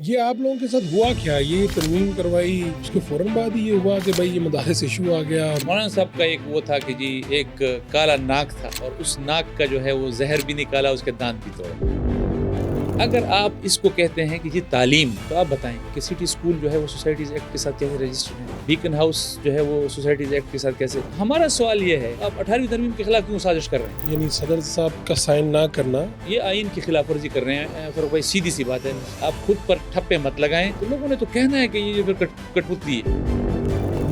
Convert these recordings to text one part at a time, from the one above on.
یہ آپ لوگوں کے ساتھ ہوا کیا؟ یہ ترمیم کروائی اس کے فوراً بعد ہی یہ ہوا کہ بھائی یہ مدارس ایشو آ گیا؟ مولانا صاحب کا ایک وہ تھا کہ جی ایک کالا ناک تھا اور اس ناک کا جو ہے وہ زہر بھی نکالا، اس کے دانت بھی توڑے۔ اگر آپ اس کو کہتے ہیں کہ جی تعلیم، تو آپ بتائیں کہ سٹی اسکول جو ہے وہ سوسائٹیز ایکٹ کے ساتھ کیسے رجسٹرڈ ہے، بیکن ہاؤس جو ہے وہ سوسائٹیز ایکٹ کے ساتھ کیسے؟ ہمارا سوال یہ ہے آپ 18ویں ترمیم کے خلاف کیوں سازش کر رہے ہیں؟ یعنی صدر صاحب کا سائن نہ کرنا یہ آئین کی خلاف ورزی کر رہے ہیں فاروق بھائی، سیدھی سی بات ہے۔ آپ خود پر ٹھپے مت لگائیں، تو لوگوں نے تو کہنا ہے کہ یہ پھر کٹپتلی ہے۔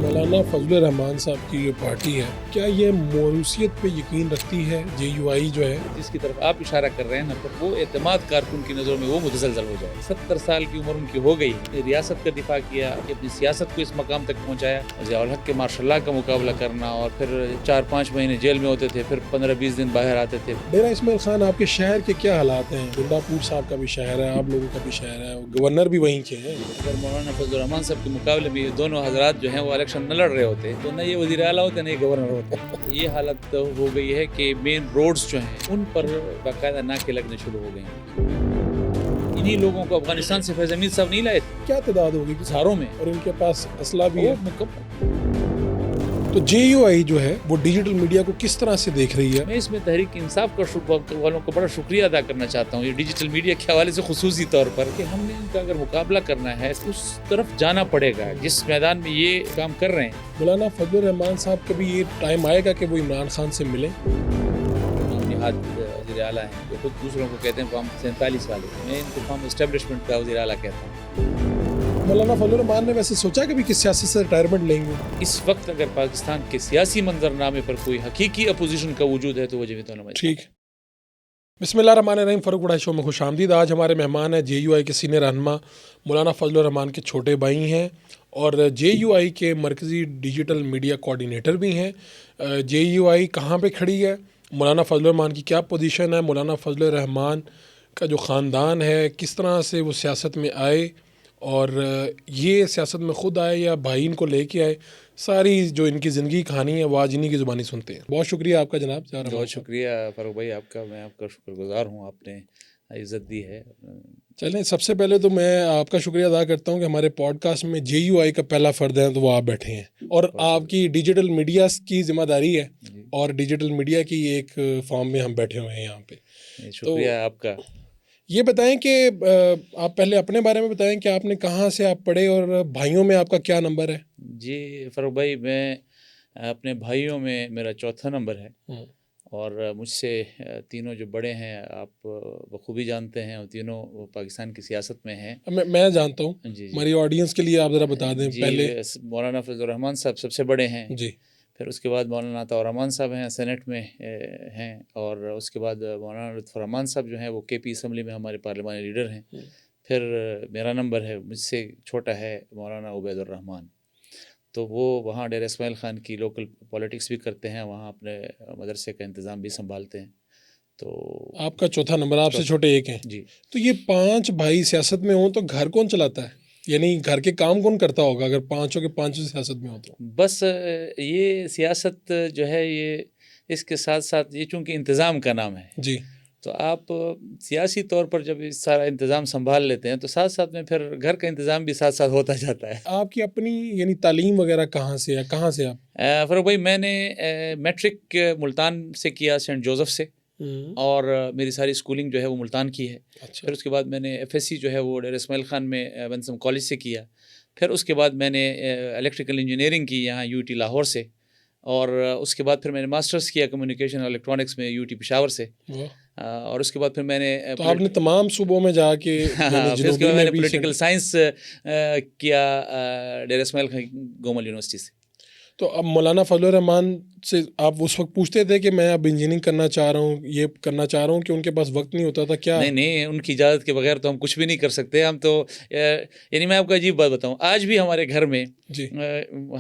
مولانا فضل الرحمان صاحب کی جو پارٹی ہے، کیا یہ موروثیت پہ یقین رکھتی ہے؟ جے یو آئی جو ہے جس کی طرف آپ اشارہ کر رہے ہیں نا، پر وہ اعتماد کارکن کی نظروں میں وہ متزلزل ہو جائے۔ 70 سال کی عمر ان کی ہو گئی، ریاست کا دفاع کیا، اپنی سیاست کو اس مقام تک پہنچایا، ضیاء الحق کے ماشاء اللہ کا مقابلہ کرنا، اور پھر 4-5 مہینے جیل میں ہوتے تھے، پھر 15-20 دن باہر آتے تھے۔ ڈیرہ اسماعیل خان آپ کے شہر کے کیا حالات ہیں؟ گنڈا پور صاحب کا بھی شہر ہے، آپ لوگوں کا بھی شہر ہے، گورنر بھی وہیں کے ہیں۔ اگر مولانا فضل الرحمان صاحب کے مقابلے میں یہ دونوں حضرات جو ہیں وہ الیکشن نہ لڑ رہے ہوتے تو نہ یہ وزیر اعلیٰ ہوتے نہ یہ گورنر ہوتے۔ یہ حالت ہو گئی ہے کہ مین روڈز جو ہیں ان پر باقاعدہ ناکے لگنے شروع ہو گئے ہیں۔ انہی لوگوں کو افغانستان سے فیض حمید صاحب نہیں لائے تھے، کیا تعداد ہوگی؟ ہزاروں میں، اور ان کے پاس اسلحہ بھی ہے۔ وہ مکمل۔ تو جے یو آئی جو ہے وہ ڈیجیٹل میڈیا کو کس طرح سے دیکھ رہی ہے؟ میں اس میں تحریک انصاف والوں کو بڑا شکریہ ادا کرنا چاہتا ہوں، یہ ڈیجیٹل میڈیا کے حوالے سے خصوصی طور پر، کہ ہم نے ان کا اگر مقابلہ کرنا ہے تو اس طرف جانا پڑے گا جس میدان میں یہ کام کر رہے ہیں۔ مولانا فضل الرحمان صاحب کا بھی یہ ٹائم آئے گا کہ وہ عمران خان سے ملیں؟ نہاد وزیر اعلیٰ ہیں جو خود دوسروں کو کہتے ہیں فارم 47 والے، میں ان کو فارم اسٹیبلشمنٹ کا وزیر اعلیٰ کہتا ہوں۔ مولانا فضل الرحمان نے ویسے سوچا کبھی کہ سیاست سے ریٹائرمنٹ لیں گے؟ اس وقت اگر پاکستان کے سیاسی منظرنامے پر کوئی حقیقی اپوزیشن کا وجود ہے تو وہ جمعیت علماء اسلام۔ ٹھیک، بسم اللہ الرحمن الرحیم۔ فاروق بڑھائی شو میں خوش آمدید۔ آج ہمارے مہمان ہیں جے یو آئی کے سینئر رہنما مولانا فضل الرحمان کے چھوٹے بھائی ہیں، اور جے یو آئی کے مرکزی ڈیجیٹل میڈیا کوآرڈینیٹر بھی ہیں۔ جے یو آئی کہاں پہ کھڑی ہے، مولانا فضل الرحمان کی کیا پوزیشن ہے، مولانا فضل الرحمان کا جو خاندان ہے کس طرح سے وہ سیاست میں آئے، اور یہ سیاست میں خود آئے یا بھائی ان کو لے کے آئے، ساری جو ان کی زندگی کہانی ہے وہ آج انہی کی زبانی سنتے ہیں۔ بہت شکریہ آپ کا جناب۔ بہت شکریہ فاروق بھائی آپ کا، میں آپ کا شکر گزار ہوں، آپ نے عزت دی ہے۔ چلیں، سب سے پہلے تو میں آپ کا شکریہ ادا کرتا ہوں کہ ہمارے پوڈ کاسٹ میں جے یو آئی کا پہلا فرد ہے تو وہ آپ بیٹھے ہیں، اور آپ کی ڈیجیٹل میڈیا کی ذمہ داری ہے، اور ڈیجیٹل میڈیا کی ایک فارم میں ہم بیٹھے ہوئے ہیں یہاں پہ۔ شکریہ آپ کا۔ یہ بتائیں کہ آپ پہلے اپنے بارے میں بتائیں کہ آپ نے کہاں سے آپ پڑھے، اور بھائیوں میں آپ کا کیا نمبر ہے؟ جی فاروق بھائی، میں اپنے بھائیوں میں میرا چوتھا نمبر ہے، اور مجھ سے تینوں جو بڑے ہیں آپ بخوبی جانتے ہیں، اور تینوں پاکستان کی سیاست میں ہیں۔ میں جانتا ہوں، جی ہماری آڈینس کے لیے آپ ذرا بتا دیں۔ جی، پہلے مولانا فضل الرحمان صاحب سب سے بڑے ہیں، جی، پھر اس کے بعد مولانا عطاء الرحمان صاحب ہیں، سینٹ میں ہیں، اور اس کے بعد مولانا لطف الرحمان صاحب جو ہیں وہ کے پی اسمبلی میں ہمارے پارلیمانی لیڈر ہیں۔ پھر میرا نمبر ہے، مجھ سے چھوٹا ہے مولانا عبید الرحمان، تو وہ وہاں ڈیرہ اسماعیل خان کی لوکل پولیٹکس بھی کرتے ہیں، وہاں اپنے مدرسے کا انتظام بھی سنبھالتے ہیں۔ تو آپ کا چوتھا نمبر، آپ سے چھوٹے ایک ہیں۔ جی، تو یہ 5 بھائی سیاست میں ہوں تو گھر کون چلاتا ہے؟ یعنی گھر کے کام کون کرتا ہوگا اگر پانچوں کے پانچوں سیاست میں ہو تو؟ بس یہ سیاست جو ہے یہ اس کے ساتھ ساتھ یہ چونکہ انتظام کا نام ہے، جی، تو آپ سیاسی طور پر جب اس سارا انتظام سنبھال لیتے ہیں تو ساتھ ساتھ میں پھر گھر کا انتظام بھی ساتھ ساتھ ہوتا جاتا ہے۔ آپ کی اپنی یعنی تعلیم وغیرہ کہاں سے ہے، کہاں سے آپ؟ فاروق بھائی، میں نے میٹرک ملتان سے کیا، سینٹ جوزف سے، اور میری ساری اسکولنگ جو ہے وہ ملتان کی ہے۔ اچھا، پھر اس کے بعد میں نے ایف ایس سی جو ہے وہ ڈیرہ اسماعیل خان میں بنسم کالج سے کیا۔ پھر اس کے بعد میں نے الیکٹریکل انجینئرنگ کی یہاں یو ٹی لاہور سے، اور اس کے بعد پھر میں نے ماسٹرز کیا کمیونیکیشن اور الیکٹرانکس میں یو ٹی پشاور سے، اور اس کے بعد پھر میں نے تو آپ نے تمام صوبوں میں جا کے پھر اس کے بعد میں نے پولیٹیکل سائنس کیا ڈیرہ اسماعیل خان گومل یونیورسٹی سے۔ تو اب مولانا فضل الرحمان سے آپ اس وقت پوچھتے تھے کہ میں اب انجینئرنگ کرنا چاہ رہا ہوں، یہ کرنا چاہ رہا ہوں، کہ ان کے پاس وقت نہیں ہوتا تھا کیا؟ نہیں، ان کی اجازت کے بغیر تو ہم کچھ بھی نہیں کر سکتے۔ ہم تو یعنی میں آپ کو عجیب بات بتاؤں، آج بھی ہمارے گھر میں جی،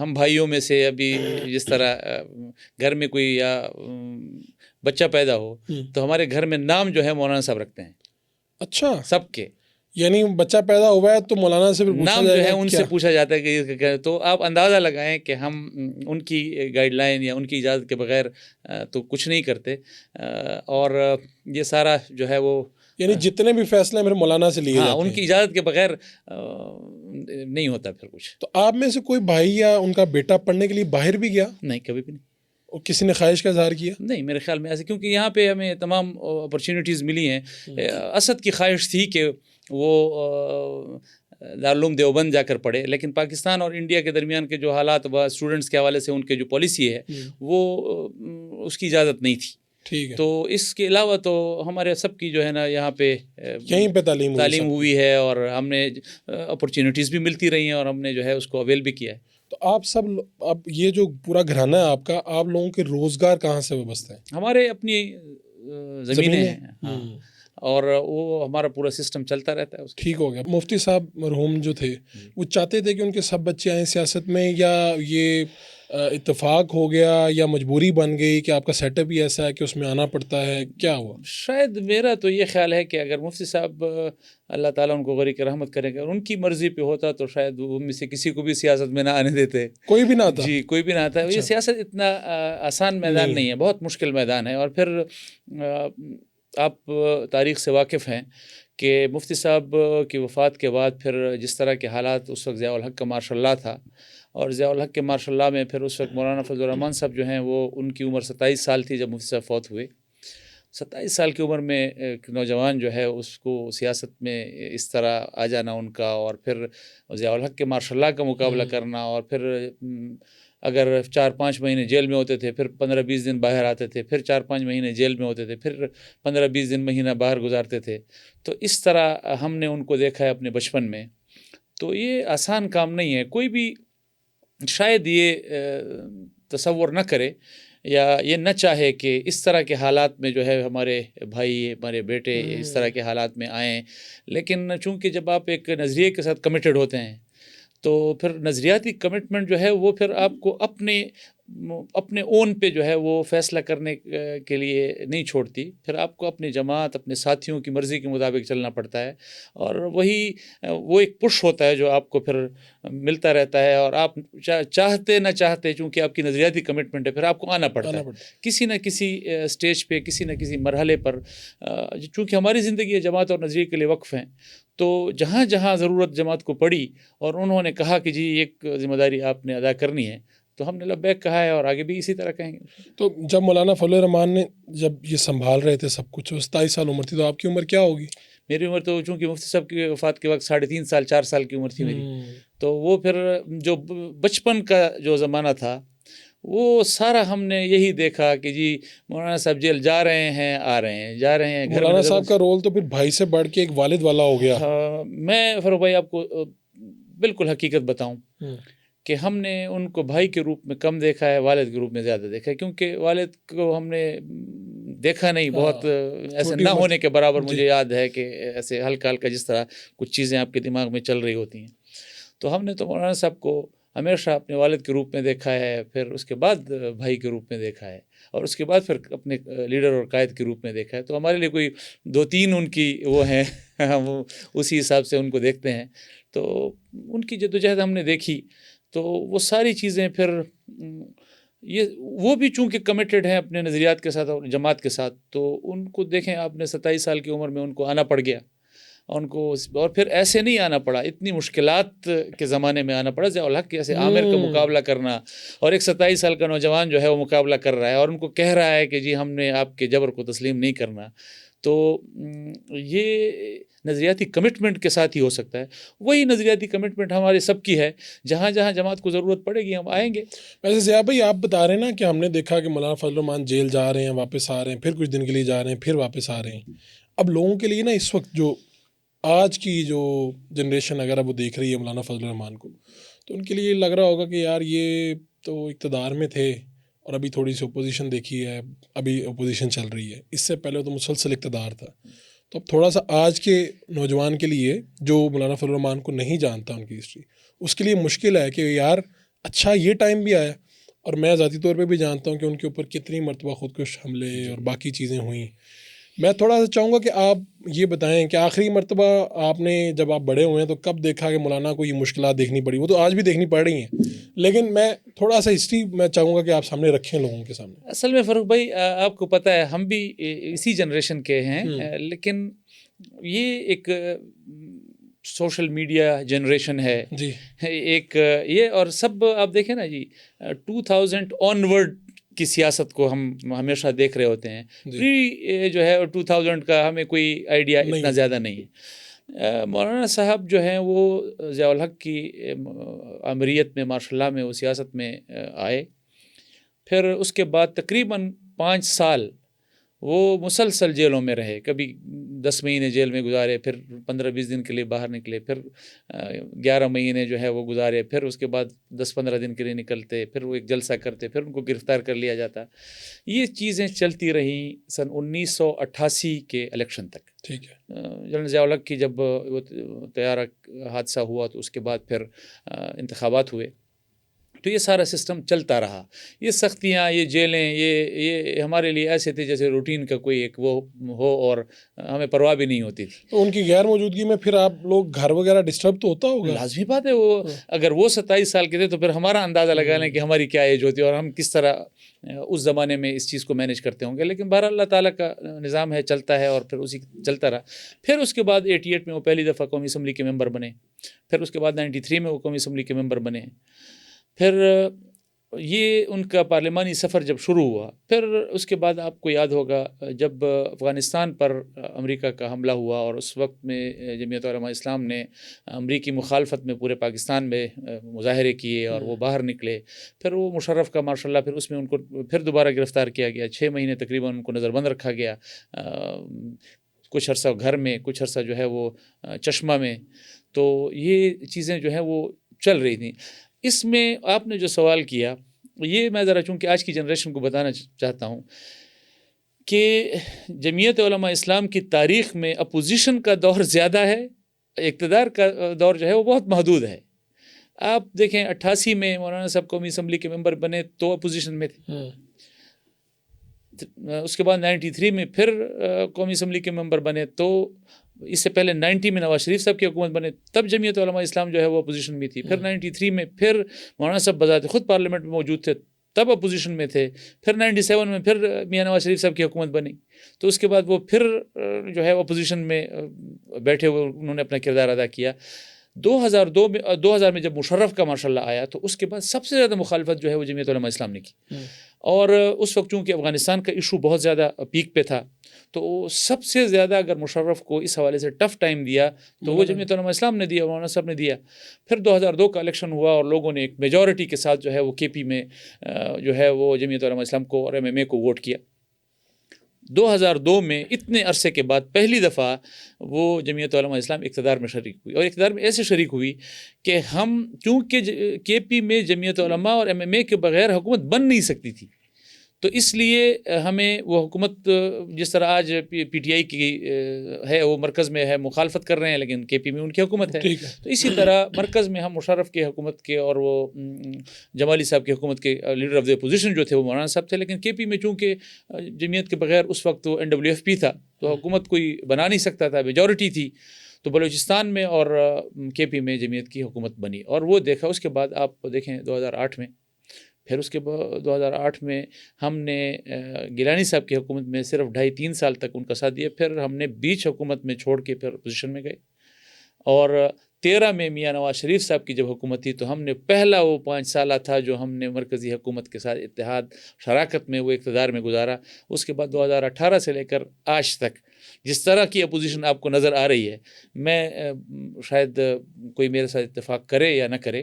ہم بھائیوں میں سے ابھی جس طرح گھر میں کوئی یا بچہ پیدا ہو تو ہمارے گھر میں نام جو ہے مولانا صاحب رکھتے ہیں۔ اچھا، سب کے یعنی بچہ پیدا ہوا ہے تو مولانا سے نام جو ہے ان سے پوچھا جاتا ہے کہ، تو آپ اندازہ لگائیں کہ ہم ان کی گائیڈ لائن یا ان کی اجازت کے بغیر تو کچھ نہیں کرتے، اور یہ سارا جو ہے وہ یعنی جتنے بھی فیصلے میرے مولانا سے لیے ہاں جاتے ان ہیں کی اجازت کے بغیر نہیں ہوتا پھر کچھ. تو آپ میں سے کوئی بھائی یا ان کا بیٹا پڑھنے کے لیے باہر بھی گیا نہیں کبھی بھی نہیں. اور کسی نے خواہش کا اظہار کیا؟ نہیں میرے خیال میں ایسے، کیونکہ یہاں پہ ہمیں تمام اپرچونیٹیز ملی ہیں. اسد کی خواہش تھی کہ وہ دارالعلوم دیوبند جا کر پڑھے، لیکن پاکستان اور انڈیا کے درمیان کے جو حالات و اسٹوڈنٹس کے حوالے سے ان کے جو پالیسی ہے وہ اس کی اجازت نہیں تھی. ٹھیک ہے. تو اس کے علاوہ تو ہمارے سب کی جو ہے نا یہاں پہ یہیں پہ تعلیم ہوئی ہے، اور ہم نے اپرچونیٹیز بھی ملتی رہی ہیں اور ہم نے جو ہے اس کو اویل بھی کیا ہے. تو آپ سب اب یہ جو پورا گھرانہ ہے آپ کا، آپ لوگوں کے روزگار کہاں سے وابستہ ہے؟ ہمارے اپنی زمینیں ہیں ہاں، اور وہ ہمارا پورا سسٹم چلتا رہتا ہے. ٹھیک ہو گیا. مفتی صاحب مرحوم جو تھے وہ چاہتے تھے کہ ان کے سب بچے آئیں سیاست میں، یا یہ اتفاق ہو گیا یا مجبوری بن گئی کہ آپ کا سیٹ اپ ہی ایسا ہے کہ اس میں آنا پڑتا ہے؟ کیا ہوا؟ شاید میرا تو یہ خیال ہے کہ اگر مفتی صاحب اللہ تعالیٰ ان کو غریق رحمت کرے گا، ان کی مرضی پہ ہوتا تو شاید وہ میں سے کسی کو بھی سیاست میں نہ آنے دیتے. کوئی بھی نہ آتا؟ جی کوئی بھی نہ آتا. یہ سیاست اتنا آسان میدان نہیں ہے، بہت مشکل میدان ہے. اور پھر آپ تاریخ سے واقف ہیں کہ مفتی صاحب کی وفات کے بعد پھر جس طرح کے حالات اس وقت ضیاء الحق کا ماشاء اللہ تھا، اور ضیاء الحق کے ماشاء اللہ میں پھر اس وقت مولانا فضل الرحمان صاحب جو ہیں وہ ان کی عمر 27 سال تھی جب مفتی صاحب فوت ہوئے. 27 سال کی عمر میں ایک نوجوان جو ہے اس کو سیاست میں اس طرح آ جانا ان کا، اور پھر ضیاء الحق کے ماشاء اللہ کا مقابلہ کرنا، اور پھر اگر 4-5 مہینے جیل میں ہوتے تھے، پھر 15-20 دن باہر آتے تھے، پھر 4-5 مہینے جیل میں ہوتے تھے، پھر 15-20 دن مہینہ باہر گزارتے تھے. تو اس طرح ہم نے ان کو دیکھا ہے اپنے بچپن میں. تو یہ آسان کام نہیں ہے. کوئی بھی شاید یہ تصور نہ کرے یا یہ نہ چاہے کہ اس طرح کے حالات میں جو ہے ہمارے بھائی، ہمارے بیٹے اس طرح کے حالات میں آئیں. لیکن چونکہ جب آپ ایک نظریے کے ساتھ کمیٹڈ ہوتے ہیں تو پھر نظریاتی کمٹمنٹ جو ہے وہ پھر آپ کو اپنے اون پہ جو ہے وہ فیصلہ کرنے کے لیے نہیں چھوڑتی. پھر آپ کو اپنی جماعت، اپنے ساتھیوں کی مرضی کے مطابق چلنا پڑتا ہے، اور وہی وہ ایک پش ہوتا ہے جو آپ کو پھر ملتا رہتا ہے. اور آپ چاہتے نہ چاہتے، چونکہ آپ کی نظریاتی کمٹمنٹ ہے، پھر آپ کو آنا پڑتا ہے کسی نہ کسی اسٹیج پہ، کسی نہ کسی مرحلے پر. چونکہ ہماری زندگی جماعت اور نظریے کے لیے وقف ہیں، تو جہاں جہاں ضرورت جماعت کو پڑی اور انہوں نے کہا کہ جی ایک ذمہ داری آپ نے ادا کرنی ہے، تو ہم نے لبیک کہا ہے، اور آگے بھی اسی طرح کہیں گے. تو جب مولانا فضل الرحمان نے جب یہ سنبھال رہے تھے سب کچھ، 27 سال عمر تھی، تو آپ کی عمر کیا ہوگی؟ میری عمر تو چونکہ مفتی صاحب کی وفات کے وقت 3.5 سال 4 سال کی عمر تھی میری. تو وہ پھر جو بچپن کا جو زمانہ تھا وہ سارا ہم نے یہی دیکھا کہ جی مولانا صاحب جیل جا رہے ہیں، آ رہے ہیں، جا رہے ہیں. مولانا صاحب کا رول تو پھر بھائی سے بڑھ کے ایک والد والا ہو گیا. میں فاروق بھائی آپ کو بالکل حقیقت بتاؤں کہ ہم نے ان کو بھائی کے روپ میں کم دیکھا ہے، والد کے روپ میں زیادہ دیکھا ہے. کیونکہ والد کو ہم نے دیکھا نہیں، بہت ایسے نہ ہونے کے برابر. مجھے یاد ہے کہ ایسے ہلکا ہلکا جس طرح کچھ چیزیں آپ کے دماغ میں چل رہی ہوتی ہیں. تو ہم نے تو مولانا صاحب کو ہمیشہ اپنے والد کے روپ میں دیکھا ہے، پھر اس کے بعد بھائی کے روپ میں دیکھا ہے، اور اس کے بعد پھر اپنے لیڈر اور قائد کے روپ میں دیکھا ہے. تو ہمارے لیے کوئی 2-3 ان کی وہ ہیں، ہم اسی حساب سے ان کو دیکھتے ہیں. تو ان کی جدوجہد ہم نے دیکھی، تو وہ ساری چیزیں پھر وہ بھی چونکہ کمیٹڈ ہیں اپنے نظریات کے ساتھ اور جماعت کے ساتھ، تو ان کو دیکھیں آپ نے 27 سال کی عمر میں ان کو آنا پڑ گیا ان کو، اور پھر ایسے نہیں آنا پڑا، اتنی مشکلات کے زمانے میں آنا پڑا. ضیاء الحق کے ایسے عامر کا مقابلہ کرنا، اور ایک 27 سال کا نوجوان جو ہے وہ مقابلہ کر رہا ہے اور ان کو کہہ رہا ہے کہ جی ہم نے آپ کے جبر کو تسلیم نہیں کرنا. تو یہ نظریاتی کمٹمنٹ کے ساتھ ہی ہو سکتا ہے. وہی نظریاتی کمٹمنٹ ہمارے سب کی ہے. جہاں جہاں جماعت کو ضرورت پڑے گی ہم آئیں گے. ویسے ضیاء بھائی آپ بتا رہے ہیں نا کہ ہم نے دیکھا کہ مولانا فضل الرحمان جیل جا رہے ہیں، واپس آ رہے ہیں، پھر کچھ دن کے لیے جا رہے ہیں، پھر واپس آ رہے ہیں. اب لوگوں کے لیے نا اس وقت جو آج کی جو جنریشن اگر اب وہ دیکھ رہی ہے مولانا فضل الرحمان کو، تو ان کے لیے لگ رہا ہوگا کہ یار یہ تو اقتدار میں تھے اور ابھی تھوڑی سی اپوزیشن دیکھی ہے، ابھی اپوزیشن چل رہی ہے، اس سے پہلے تو مسلسل اقتدار تھا. تو اب تھوڑا سا آج کے نوجوان کے لیے جو مولانا فضل الرحمان کو نہیں جانتا ان کی ہسٹری، اس کے لیے مشکل ہے کہ یار اچھا یہ ٹائم بھی آیا. اور میں ذاتی طور پہ بھی جانتا ہوں کہ ان کے اوپر کتنی مرتبہ خودکش حملے اور باقی چیزیں ہوئیں. میں تھوڑا سا چاہوں گا کہ آپ یہ بتائیں کہ آخری مرتبہ آپ نے جب آپ بڑے ہوئے ہیں تو کب دیکھا کہ مولانا کو یہ مشکلات دیکھنی پڑی؟ وہ تو آج بھی دیکھنی پڑ رہی ہیں، لیکن میں تھوڑا سا ہسٹری میں چاہوں گا کہ آپ سامنے رکھیں لوگوں کے سامنے. اصل میں فاروق بھائی آپ کو پتہ ہے ہم بھی اسی جنریشن کے ہیں، لیکن یہ ایک سوشل میڈیا جنریشن ہے جی ایک یہ، اور سب آپ دیکھیں نا جی 2000 آنورڈ کی سیاست کو ہم ہمیشہ دیکھ رہے ہوتے ہیں. پری جو ہے 2000 کا ہمیں کوئی آئیڈیا اتنا زیادہ نہیں ہے. مولانا صاحب جو ہیں وہ ضیاء الحق کی امریت میں ماشاء اللہ میں وہ سیاست میں آئے. پھر اس کے بعد تقریباً 5 سال وہ مسلسل جیلوں میں رہے. کبھی 10 مہینے جیل میں گزارے، پھر 15-20 دن کے لیے باہر نکلے، پھر 11 مہینے جو ہے وہ گزارے، پھر اس کے بعد 10-15 دن کے لیے نکلتے، پھر وہ ایک جلسہ کرتے، پھر ان کو گرفتار کر لیا جاتا. یہ چیزیں چلتی رہیں سن 1988 کے الیکشن تک. ٹھیک ہے. جنرل ضیاء الحق کی جب وہ طیارہ حادثہ ہوا تو اس کے بعد پھر انتخابات ہوئے، تو یہ سارا سسٹم چلتا رہا. یہ سختیاں، یہ جیلیں، یہ ہمارے لیے ایسے تھے جیسے روٹین کا کوئی ایک وہ ہو، اور ہمیں پرواہ بھی نہیں ہوتی تھی. تو ان کی غیر موجودگی میں پھر آپ لوگ گھر وغیرہ ڈسٹرب تو ہوتا ہوگا؟ لازمی بات ہے. وہ اگر وہ 27 سال کے تھے تو پھر ہمارا اندازہ لگا لیں کہ ہماری کیا ایج ہوتی ہے اور ہم کس طرح اس زمانے میں اس چیز کو مینیج کرتے ہوں گے. لیکن بہرحال اللہ تعالیٰ کا نظام ہے، چلتا ہے، اور پھر اسی چلتا رہا. پھر اس کے بعد 88 میں وہ پہلی دفعہ قومی اسمبلی کے ممبر بنے. پھر اس کے بعد 93 میں وہ قومی اسمبلی کے ممبر بنے. پھر یہ ان کا پارلیمانی سفر جب شروع ہوا، پھر اس کے بعد آپ کو یاد ہوگا جب افغانستان پر امریکہ کا حملہ ہوا، اور اس وقت میں جمعیت علماء اسلام نے امریکی مخالفت میں پورے پاکستان میں مظاہرے کیے اور وہ باہر نکلے. پھر وہ مشرف کا ماشاء اللہ پھر اس میں ان کو پھر دوبارہ گرفتار کیا گیا. 6 مہینے تقریباً ان کو نظر بند رکھا گیا، کچھ عرصہ گھر میں، کچھ عرصہ جو ہے وہ چشمہ میں. تو یہ چیزیں جو ہیں وہ چل رہی تھیں. اس میں آپ نے جو سوال کیا، یہ میں ذرا چونکہ آج کی جنریشن کو بتانا چاہتا ہوں کہ جمعیت علماء اسلام کی تاریخ میں اپوزیشن کا دور زیادہ ہے، اقتدار کا دور جو ہے وہ بہت محدود ہے. آپ دیکھیں 88 میں مولانا صاحب قومی اسمبلی کے ممبر بنے تو اپوزیشن میں تھے. اس کے بعد 93 میں پھر قومی اسمبلی کے ممبر بنے. تو اس سے پہلے 90 میں نواز شریف صاحب کی حکومت بنے، تب جمعیت علماء اسلام جو ہے وہ اپوزیشن میں تھی. پھر 93 میں پھر مولانا صاحب بذات خود پارلیمنٹ میں موجود تھے، تب اپوزیشن میں تھے. پھر 97 میں پھر میاں نواز شریف صاحب کی حکومت بنی، تو اس کے بعد وہ پھر جو ہے اپوزیشن میں بیٹھے ہوئے انہوں نے اپنا کردار ادا کیا. 2000 میں جب مشرف کا ماشاء اللہ آیا تو اس کے بعد سب سے زیادہ مخالفت جو ہے وہ جمعیت علماء اسلام نے کی. اور اس وقت چونکہ افغانستان کا ایشو بہت زیادہ پیک پہ تھا، تو سب سے زیادہ اگر مشرف کو اس حوالے سے ٹف ٹائم دیا تو وہ جمعیت علماء اسلام نے دیا، مولانا صاحب نے دیا. پھر 2002 کا الیکشن ہوا اور لوگوں نے ایک میجورٹی کے ساتھ جو ہے وہ کے پی میں جو ہے وہ جمعیت علماء اسلام کو اور MMA کو ووٹ کیا. 2002 میں اتنے عرصے کے بعد پہلی دفعہ وہ جمعیت علماء اسلام اقتدار میں شریک ہوئی، اور اقتدار میں ایسے شریک ہوئی کہ ہم چونکہ کے پی میں جمعیت علماء اور MMA کے بغیر حکومت بن نہیں سکتی تھی، تو اس لیے ہمیں وہ حکومت جس طرح آج PTI کی ہے وہ مرکز میں ہے، مخالفت کر رہے ہیں، لیکن کے پی میں ان کی حکومت ہے. تو اسی طرح مرکز میں ہم مشرف کی حکومت کے اور وہ جمالی صاحب کی حکومت کے لیڈر آف دی اپوزیشن جو تھے وہ مولانا صاحب تھے. لیکن کے پی میں چونکہ جمعیت کے بغیر اس وقت وہ NWFP تھا تو حکومت کوئی بنا نہیں سکتا تھا، میجورٹی تھی. تو بلوچستان میں اور کے پی میں جمعیت کی حکومت بنی، اور وہ دیکھا. اس کے بعد آپ دیکھیں 2008 میں، پھر اس کے بعد 2008 میں ہم نے گیلانی صاحب کی حکومت میں صرف 2.5-3 سال تک ان کا ساتھ دیا. پھر ہم نے بیچ حکومت میں چھوڑ کے پھر اپوزیشن میں گئے. اور 13 میں میاں نواز شریف صاحب کی جب حکومت تھی تو ہم نے پہلا وہ 5 سالہ تھا جو ہم نے مرکزی حکومت کے ساتھ اتحاد شراکت میں وہ اقتدار میں گزارا. اس کے بعد 2018 سے لے کر آج تک جس طرح کی اپوزیشن آپ کو نظر آ رہی ہے، میں شاید کوئی میرے ساتھ اتفاق کرے یا نہ کرے،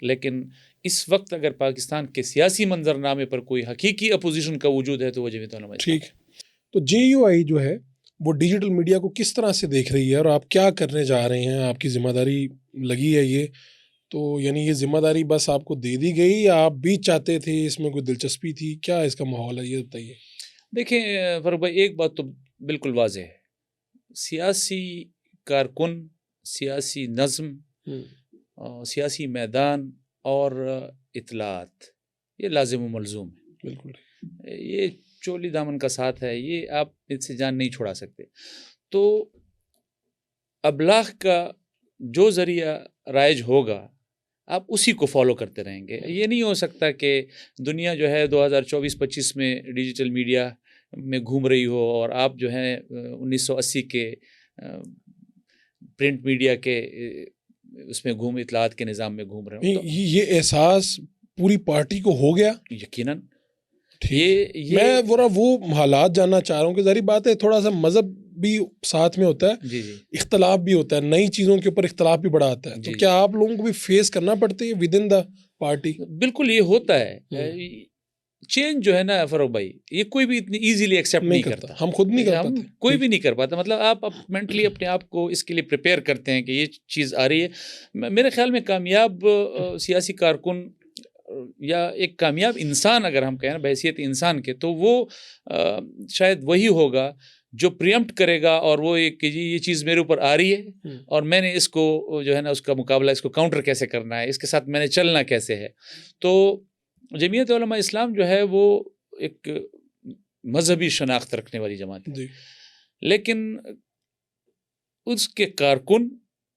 لیکن اس وقت اگر پاکستان کے سیاسی منظرنامے پر کوئی حقیقی اپوزیشن کا وجود ہے تو وہ جمعیت علماء اسلام. ٹھیک. تو JUI جو ہے وہ ڈیجیٹل میڈیا کو کس طرح سے دیکھ رہی ہے اور آپ کیا کرنے جا رہے ہیں؟ آپ کی ذمہ داری لگی ہے یہ، تو یعنی یہ ذمہ داری بس آپ کو دے دی گئی یا آپ بھی چاہتے تھے، اس میں کوئی دلچسپی تھی؟ کیا اس کا ماحول ہے، یہ بتائیے. دیکھیں فاروق بھائی، ایک بات تو بالکل واضح ہے، سیاسی کارکن، سیاسی نظم، سیاسی میدان اور اطلاعات یہ لازم و ملزوم ہے. بالکل. یہ چولی دامن کا ساتھ ہے، یہ آپ اس سے جان نہیں چھڑا سکتے. تو ابلاغ کا جو ذریعہ رائج ہوگا آپ اسی کو فالو کرتے رہیں گے. یہ نہیں ہو سکتا کہ دنیا جو ہے 2024-25 میں ڈیجیٹل میڈیا میں گھوم رہی ہو اور آپ جو ہیں 1980 کے پرنٹ میڈیا کے اس میں اطلاعات کے نظام میں گھوم رہے ہوں. یہ احساس پوری پارٹی کو ہو گیا یقیناً. میں وہ حالات جاننا چاہ رہا ہوں کہ ظاہری بات ہے تھوڑا سا مذہب بھی ساتھ میں ہوتا ہے, جی جی اختلاف بھی ہوتا ہے, نئی چیزوں کے اوپر اختلاف بھی بڑا آتا ہے, تو کیا آپ لوگوں کو بھی فیس کرنا پڑتی ہے ود ان دا پارٹی؟ بالکل یہ ہوتا ہے. چینج جو ہے نا فروغ بھائی, یہ کوئی بھی اتنی ایزیلی ایکسیپٹ نہیں کرتا. ہم خود نہیں کر پاتے, کوئی بھی نہیں کر پاتا. مطلب آپ مینٹلی اپنے آپ کو اس کے لیے پریپیئر کرتے ہیں کہ یہ چیز آ رہی ہے. میرے خیال میں کامیاب سیاسی کارکن یا ایک کامیاب انسان اگر ہم کہیں نا بحیثیت انسان کے, تو وہ شاید وہی ہوگا جو پریمپٹ کرے گا اور وہ ایک کہ جی یہ چیز میرے اوپر آ رہی ہے اور میں نے اس کو جو ہے نا اس کا مقابلہ, اس کو کاؤنٹر کیسے کرنا ہے, اس کے ساتھ میں نے چلنا کیسے ہے. تو جمعیت علماء اسلام جو ہے وہ ایک مذہبی شناخت رکھنے والی جماعت ہے, لیکن اس کے کارکن,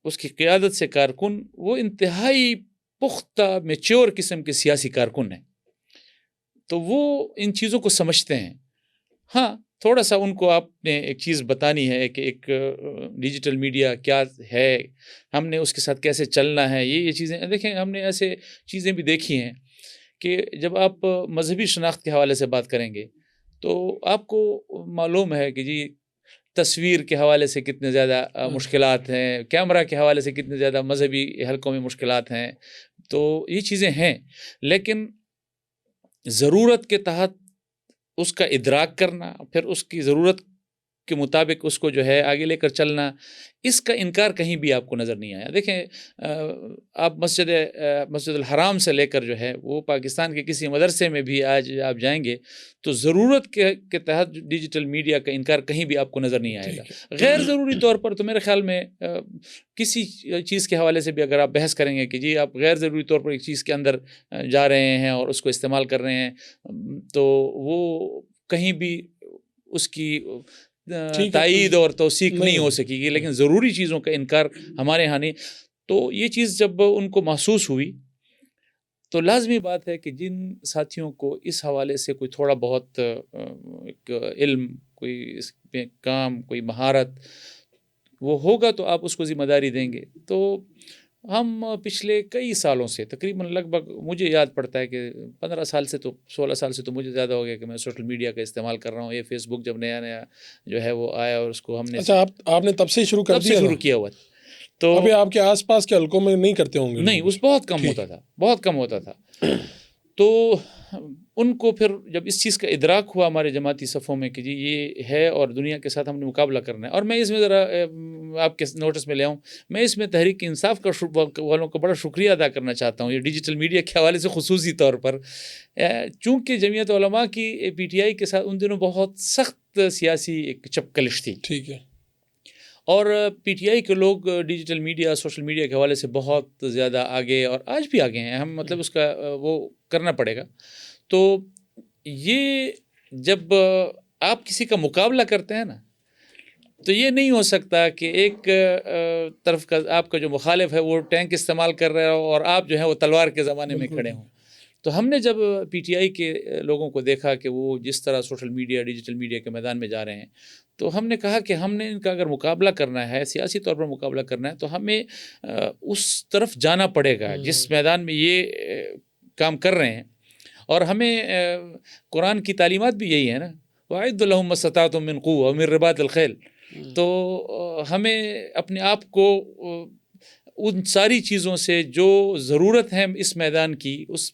اس کی قیادت سے کارکن وہ انتہائی پختہ میچور قسم کے سیاسی کارکن ہیں. تو وہ ان چیزوں کو سمجھتے ہیں. ہاں تھوڑا سا ان کو آپ نے ایک چیز بتانی ہے کہ ایک ڈیجیٹل میڈیا کیا ہے, ہم نے اس کے ساتھ کیسے چلنا ہے. یہ چیزیں دیکھیں, ہم نے ایسے چیزیں بھی دیکھی ہیں کہ جب آپ مذہبی شناخت کے حوالے سے بات کریں گے تو آپ کو معلوم ہے کہ جی تصویر کے حوالے سے کتنے زیادہ مشکلات ہیں, کیمرہ کے حوالے سے کتنے زیادہ مذہبی حلقوں میں مشکلات ہیں. تو یہ چیزیں ہیں, لیکن ضرورت کے تحت اس کا ادراک کرنا, پھر اس کی ضرورت کے مطابق اس کو جو ہے آگے لے کر چلنا, اس کا انکار کہیں بھی آپ کو نظر نہیں آیا. دیکھیں آپ مسجد الحرام سے لے کر جو ہے وہ پاکستان کے کسی مدرسے میں بھی آج آپ جائیں گے تو ضرورت کے تحت ڈیجیٹل میڈیا کا انکار کہیں بھی آپ کو نظر نہیں آئے گا. غیر ضروری طور پر تو میرے خیال میں کسی چیز کے حوالے سے بھی اگر آپ بحث کریں گے کہ جی آپ غیر ضروری طور پر ایک چیز کے اندر جا رہے ہیں اور اس کو استعمال کر رہے ہیں, تو وہ کہیں بھی اس کی تائید اور توثیق نہیں ہو سکے گی. لیکن ضروری چیزوں کا انکار ہمارے ہاں نہیں. تو یہ چیز جب ان کو محسوس ہوئی تو لازمی بات ہے کہ جن ساتھیوں کو اس حوالے سے کوئی تھوڑا بہت ایک علم, کوئی اس میں کام, کوئی مہارت وہ ہوگا تو آپ اس کو ذمہ داری دیں گے. تو ہم پچھلے کئی سالوں سے تقریباً لگ بھگ مجھے یاد پڑتا ہے کہ 15 سال سے تو 16 سال سے تو مجھے زیادہ ہو گیا کہ میں سوشل میڈیا کا استعمال کر رہا ہوں. یہ فیس بک جب نیا جو ہے وہ آیا اور اس کو ہم نے آپ نے تب سے شروع کر دیا, شروع کیا ہوا. تو ابھی آپ کے آس پاس کے حلقوں میں نہیں کرتے ہوں گے؟ نہیں, اس بہت کم ہوتا تھا. تو ان کو پھر جب اس چیز کا ادراک ہوا ہمارے جماعتی صفوں میں کہ جی یہ ہے اور دنیا کے ساتھ ہم نے مقابلہ کرنا ہے. اور میں اس میں ذرا آپ کے نوٹس میں لے آؤں, میں اس میں تحریک انصاف کا والوں کو بڑا شکریہ ادا کرنا چاہتا ہوں. یہ ڈیجیٹل میڈیا کے حوالے سے خصوصی طور پر, چونکہ جمعیت علماء کی پی ٹی آئی کے ساتھ ان دنوں بہت سخت سیاسی ایک چپکلش تھی. ٹھیک ہے. اور پی ٹی آئی کے لوگ ڈیجیٹل میڈیا, سوشل میڈیا کے حوالے سے بہت زیادہ آگے اور آج بھی آگے ہیں. ہم مطلب اس کا وہ کرنا پڑے گا. تو یہ جب آپ کسی کا مقابلہ کرتے ہیں نا تو یہ نہیں ہو سکتا کہ ایک طرف کا آپ کا جو مخالف ہے وہ ٹینک استعمال کر رہا ہو اور آپ جو ہے وہ تلوار کے زمانے میں کھڑے ہوں. تو ہم نے جب پی ٹی آئی کے لوگوں کو دیکھا کہ وہ جس طرح سوشل میڈیا, ڈیجیٹل میڈیا کے میدان میں جا رہے ہیں, تو ہم نے کہا کہ ہم نے ان کا اگر مقابلہ کرنا ہے, سیاسی طور پر مقابلہ کرنا ہے, تو ہمیں اس طرف جانا پڑے گا جس میدان میں یہ کام کر رہے ہیں. اور ہمیں قرآن کی تعلیمات بھی یہی ہے نا, وَأَعِدُّوا لَهُم مَّا اسْتَطَعْتُم مِّن قُوَّةٍ وَمِن رِّبَاطِ الْخَيْلِ. تو ہمیں اپنے آپ کو ان ساری چیزوں سے جو ضرورت ہے اس میدان کی, اس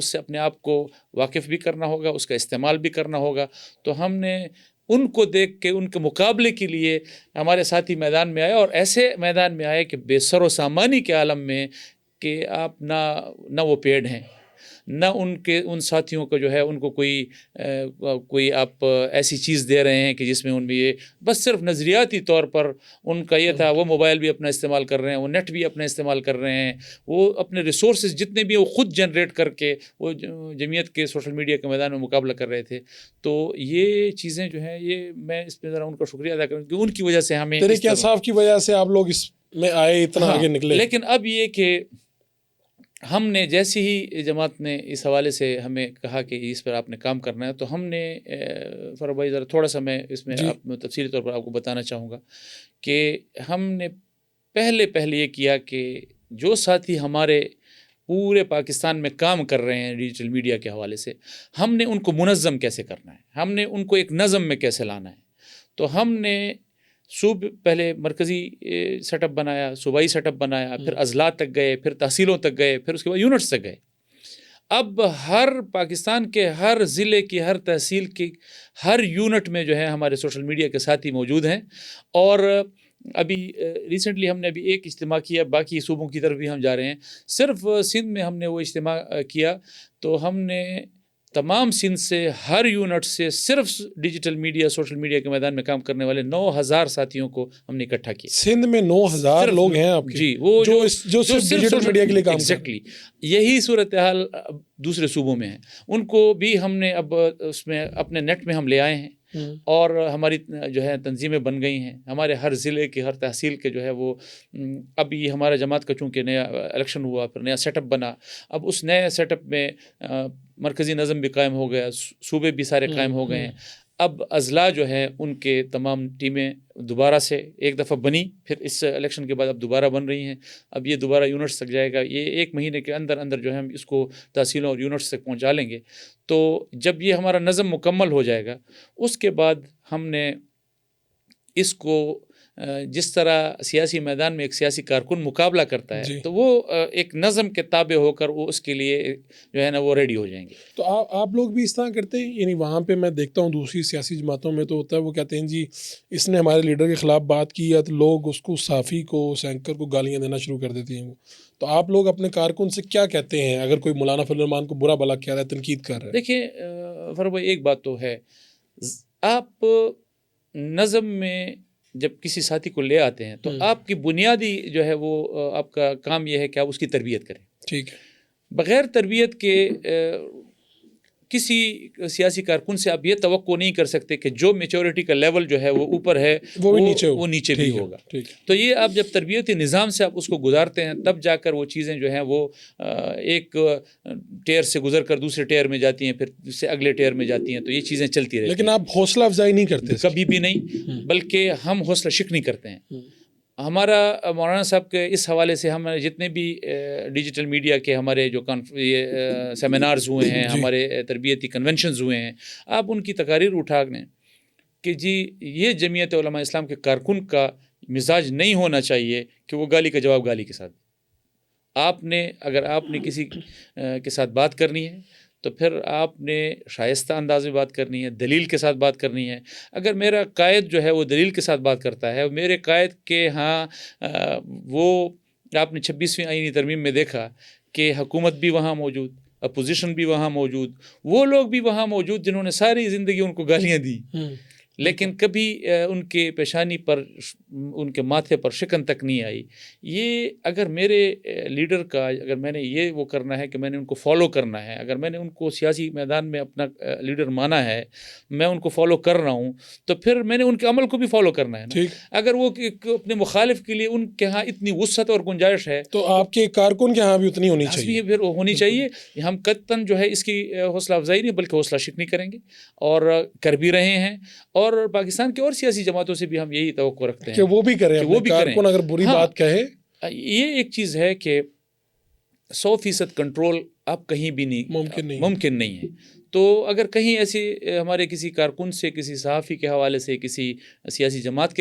سے اپنے آپ کو واقف بھی کرنا ہوگا, اس کا استعمال بھی کرنا ہوگا. تو ہم نے ان کو دیکھ کے ان کے مقابلے کے لیے ہمارے ساتھی میدان میں آئے, اور ایسے میدان میں آئے کہ بے سر و سامانی کے عالم میں کہ آپ نہ وہ پیڑ ہیں, نہ ان ساتھیوں کو جو ہے ان کو کوئی آپ ایسی چیز دے رہے ہیں کہ جس میں ان میں یہ بس صرف نظریاتی طور پر ان کا یہ تھا. وہ موبائل بھی اپنا استعمال کر رہے ہیں, وہ نیٹ بھی اپنا استعمال کر رہے ہیں, وہ اپنے ریسورسز جتنے بھی وہ خود جنریٹ کر کے وہ جمعیت کے سوشل میڈیا کے میدان میں مقابلہ کر رہے تھے. تو یہ چیزیں جو ہیں یہ میں اس پہ ذرا ان کا شکریہ ادا کروں کہ ان کی وجہ سے ہمیں تحریک انصاف کی وجہ سے آپ لوگ اس میں آئے, اتنا آگے نکلے. لیکن اب یہ کہ ہم نے جیسے ہی جماعت نے اس حوالے سے ہمیں کہا کہ اس پر آپ نے کام کرنا ہے، تو ہم نے فاروق بھائی ذرا تھوڑا سا میں اس میں جی تفصیلی طور پر آپ کو بتانا چاہوں گا کہ ہم نے پہلے یہ کیا کہ جو ساتھی ہمارے پورے پاکستان میں کام کر رہے ہیں ڈیجیٹل میڈیا کے حوالے سے، ہم نے ان کو منظم کیسے کرنا ہے، ہم نے ان کو ایک نظم میں کیسے لانا ہے. تو ہم نے پہلے مرکزی سیٹ اپ بنایا، صوبائی سیٹ اپ بنایا، پھر اضلاع تک گئے، پھر تحصیلوں تک گئے، پھر اس کے بعد یونٹس تک گئے. اب ہر پاکستان کے ہر ضلع کی، ہر تحصیل کی، ہر یونٹ میں جو ہے ہمارے سوشل میڈیا کے ساتھی موجود ہیں. اور ابھی ریسنٹلی ہم نے ابھی ایک اجتماع کیا، باقی صوبوں کی طرف بھی ہم جا رہے ہیں. صرف سندھ میں ہم نے وہ اجتماع کیا تو ہم نے تمام سندھ سے، ہر یونٹ سے صرف ڈیجیٹل میڈیا، سوشل میڈیا کے میدان میں کام کرنے والے 9,000 ساتھیوں کو ہم نے اکٹھا کیا. سندھ میں 9,000 صرف لوگ ہیں آپ کے، جی، وہ جو صرف ڈیجیٹل میڈیا کے لیے کام کر رہے ہیں. ایگزیکٹلی یہی صورتحال دوسرے صوبوں میں ہے. ان کو بھی ہم نے اب اس میں اپنے نیٹ میں ہم لے آئے ہیں، اور ہماری جو ہے تنظیمیں بن گئی ہیں. ہمارے ہر ضلع کے، ہر تحصیل کے جو ہے وہ اب یہ ہمارا جماعت کا چونکہ نیا الیکشن ہوا، پھر نیا سیٹ اپ بنا. اب اس نئے سیٹ اپ میں مرکزی نظم بھی قائم ہو گیا، صوبے بھی سارے قائم ہو گئے ہیں. اب اضلاع جو ہے ان کے تمام ٹیمیں دوبارہ سے ایک دفعہ بنی، پھر اس الیکشن کے بعد اب دوبارہ بن رہی ہیں. اب یہ دوبارہ یونٹس تک جائے گا. یہ 1 مہینے کے اندر جو ہے ہم اس کو تحصیلوں اور یونٹس تک پہنچا لیں گے. تو جب یہ ہمارا نظم مکمل ہو جائے گا، اس کے بعد ہم نے اس کو جس طرح سیاسی میدان میں ایک سیاسی کارکن مقابلہ کرتا ہے، تو وہ ایک نظم کے تابع ہو کر وہ اس کے لیے جو ہے نا وہ ریڈی ہو جائیں گے. تو آپ لوگ بھی اس طرح کرتے ہیں؟ یعنی وہاں پہ میں دیکھتا ہوں دوسری سیاسی جماعتوں میں تو ہوتا ہے، وہ کہتے ہیں جی اس نے ہمارے لیڈر کے خلاف بات کی ہے تو لوگ اس کو صحافی کو، اس اینکر کو گالیاں دینا شروع کر دیتے ہیں. تو آپ لوگ اپنے کارکن سے کیا کہتے ہیں اگر کوئی مولانا فضل الرحمان کو برا بھلا کہہ رہا ہے، تنقید کر رہا ہے؟ دیکھیں فاروق بھائی، ایک بات تو ہے، آپ نظم میں جب کسی ساتھی کو لے آتے ہیں تو آپ کی بنیادی جو ہے وہ آپ کا کام یہ ہے کہ آپ اس کی تربیت کریں. ٹھیک ہے. بغیر تربیت کے کسی سیاسی کارکن سے آپ یہ توقع نہیں کر سکتے کہ جو میچورٹی کا لیول جو ہے وہ اوپر ہے وہ نیچے بھی ہوگا. تو یہ آپ جب تربیتی نظام سے آپ اس کو گزارتے ہیں، تب جا کر وہ چیزیں جو ہیں وہ ایک ٹیئر سے گزر کر دوسرے ٹیئر میں جاتی ہیں، پھر اس سے اگلے ٹیئر میں جاتی ہیں. تو یہ چیزیں چلتی رہتی ہیں. لیکن آپ حوصلہ افزائی نہیں کرتے؟ کبھی بھی نہیں، بلکہ ہم حوصلہ شکنی کرتے ہیں. ہمارا مولانا صاحب کے اس حوالے سے ہم جتنے بھی ڈیجیٹل میڈیا کے ہمارے جو سیمینارز ہوئے ہیں، ہمارے تربیتی کنونشنز ہوئے ہیں، آپ ان کی تقاریر اٹھا لیں کہ جی یہ جمعیت علماء اسلام کے کارکن کا مزاج نہیں ہونا چاہیے کہ وہ گالی کا جواب گالی کے ساتھ. اگر آپ نے کسی کے ساتھ بات کرنی ہے تو پھر آپ نے شائستہ انداز میں بات کرنی ہے، دلیل کے ساتھ بات کرنی ہے. اگر میرا قائد جو ہے وہ دلیل کے ساتھ بات کرتا ہے، میرے قائد کے ہاں وہ آپ نے 26ویں آئینی ترمیم میں دیکھا کہ حکومت بھی وہاں موجود، اپوزیشن بھی وہاں موجود، وہ لوگ بھی وہاں موجود جنہوں نے ساری زندگی ان کو گالیاں دی، لیکن کبھی ان کے پیشانی پر، ان کے ماتھے پر شکن تک نہیں آئی. یہ اگر میرے لیڈر کا، اگر میں نے یہ وہ کرنا ہے کہ میں نے ان کو فالو کرنا ہے، اگر میں نے ان کو سیاسی میدان میں اپنا لیڈر مانا ہے، میں ان کو فالو کر رہا ہوں، تو پھر میں نے ان کے عمل کو بھی فالو کرنا ہے نا. اگر وہ اپنے مخالف کے لیے ان کے ہاں اتنی وسعت اور گنجائش ہے تو آپ کے کارکن کے ہاں بھی اتنی ہونی چاہیے. پھر ہونی چاہیے. ہم قطعاً جو ہے اس کی حوصلہ افزائی نہیں بلکہ حوصلہ شکنی کریں گے، اور کر بھی رہے ہیں. اور پاکستان کے اور سیاسی جماعتوں سے بھی ہم یہی توقع رکھتے ہیں کہ وہ بھی کریں، وہ بھی کارکن اگر بری بات کہے. یہ ایک چیز ہے کہ 100% کنٹرول آپ کہیں بھی نہیں ممکن نہیں ہے. تو اگر کہیں ایسے ہمارے کسی کارکن سے، کسی صحافی کے حوالے سے، کسی سیاسی جماعت